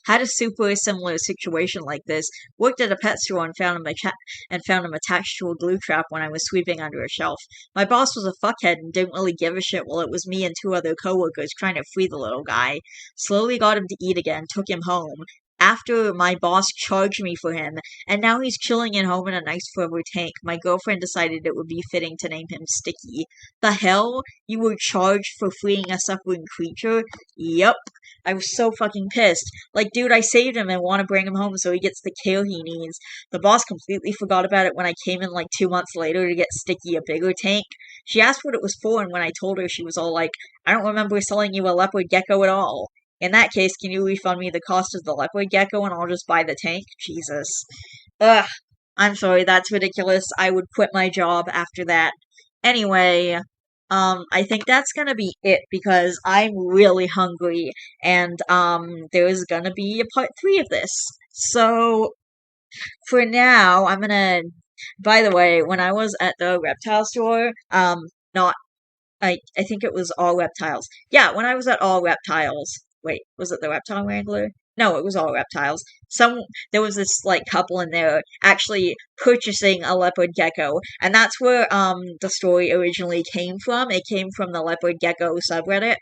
Had a super similar situation like this. Worked at a pet store and found him attached to a glue trap when I was sweeping under a shelf. My boss was a fuckhead and didn't really give a shit while it was me and two other coworkers trying to free the little guy. Slowly got him to eat again, took him home. After my boss charged me for him, and now he's chilling at home in a nice forever tank. My girlfriend decided it would be fitting to name him Sticky. The hell? You were charged for freeing a suffering creature? Yep. I was so fucking pissed. Like, dude, I saved him and want to bring him home so he gets the care he needs. The boss completely forgot about it when I came in like 2 months later to get Sticky a bigger tank. She asked what it was for, and when I told her, she was all like, I don't remember selling you a leopard gecko at all. In that case, can you refund me the cost of the leopard gecko and I'll just buy the tank? Jesus. Ugh. I'm sorry, that's ridiculous. I would quit my job after that. Anyway, I think that's gonna be it because I'm really hungry and, there's gonna be a part 3 of this. So, for now, by the way, when I was at the reptile store, not, I think it was All Reptiles. Yeah, when I was at All Reptiles, wait, was it the Reptile Wrangler? No, it was All Reptiles. There was this, like, couple in there actually purchasing a leopard gecko, and that's where, the story originally came from. It came from the leopard gecko subreddit.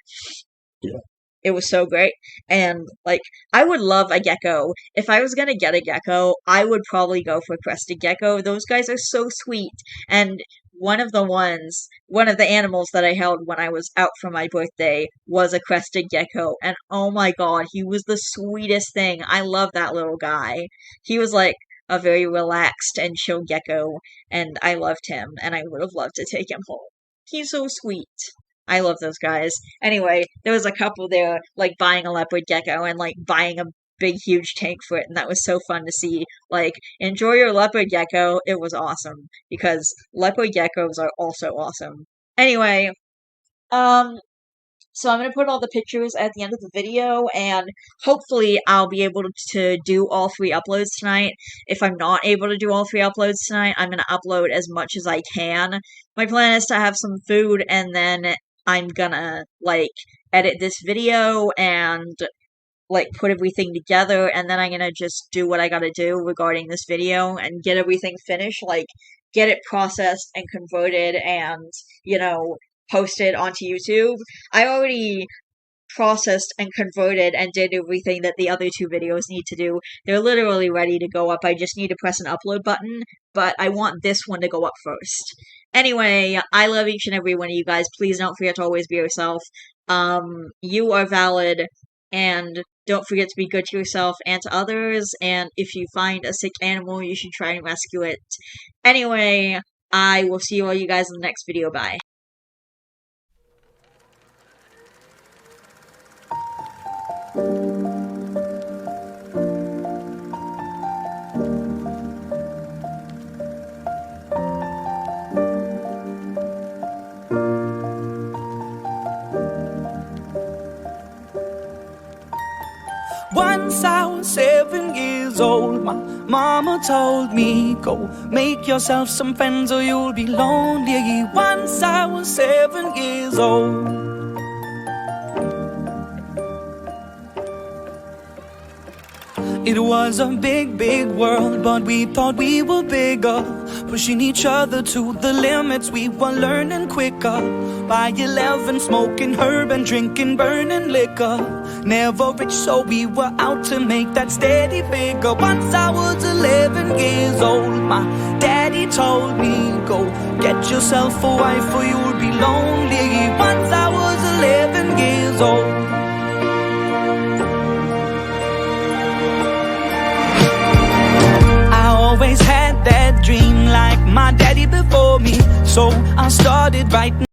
Yeah. It was so great. And, like, I would love a gecko. If I was gonna get a gecko, I would probably go for crested gecko. Those guys are so sweet. And one of the animals that I held when I was out for my birthday was a crested gecko. And oh my god, he was the sweetest thing. I love that little guy. He was like a very relaxed and chill gecko, and I loved him, and I would have loved to take him home. He's so sweet. I love those guys. Anyway, there was a couple there, like, buying a leopard gecko and, like, buying a big, huge tank for it, and that was so fun to see. Like, enjoy your leopard gecko. It was awesome, because leopard geckos are also awesome. Anyway, so I'm going to put all the pictures at the end of the video, and hopefully I'll be able to do all 3 uploads tonight. If I'm not able to do all 3 uploads tonight, I'm going to upload as much as I can. My plan is to have some food, and then I'm gonna, like, edit this video and, like, put everything together, and then I'm gonna just do what I gotta do regarding this video and get everything finished, like, get it processed and converted and, posted onto YouTube. I already processed and converted and did everything that the other 2 videos need to do. They're literally ready to go up. I just need to press an upload button, but I want this one to go up first. Anyway, I love each and every one of you guys. Please don't forget to always be yourself. You are valid, and don't forget to be good to yourself and to others, and if you find a sick animal, you should try and rescue it. Anyway, I will see all you guys in the next video. Bye. Once I was 7 years old, my mama told me, go make yourself some friends or you'll be lonely. Once I was 7 years old. It was a big, big world, but we thought we were bigger, pushing each other to the limits. We were learning quicker. By 11, smoking herb and drinking burning liquor. Never rich, so we were out to make that steady figure. Once I was 11 years old, my daddy told me, go get yourself a wife or you'll be lonely. Once I was 11 years old. Always had that dream like my daddy before me, so I started writing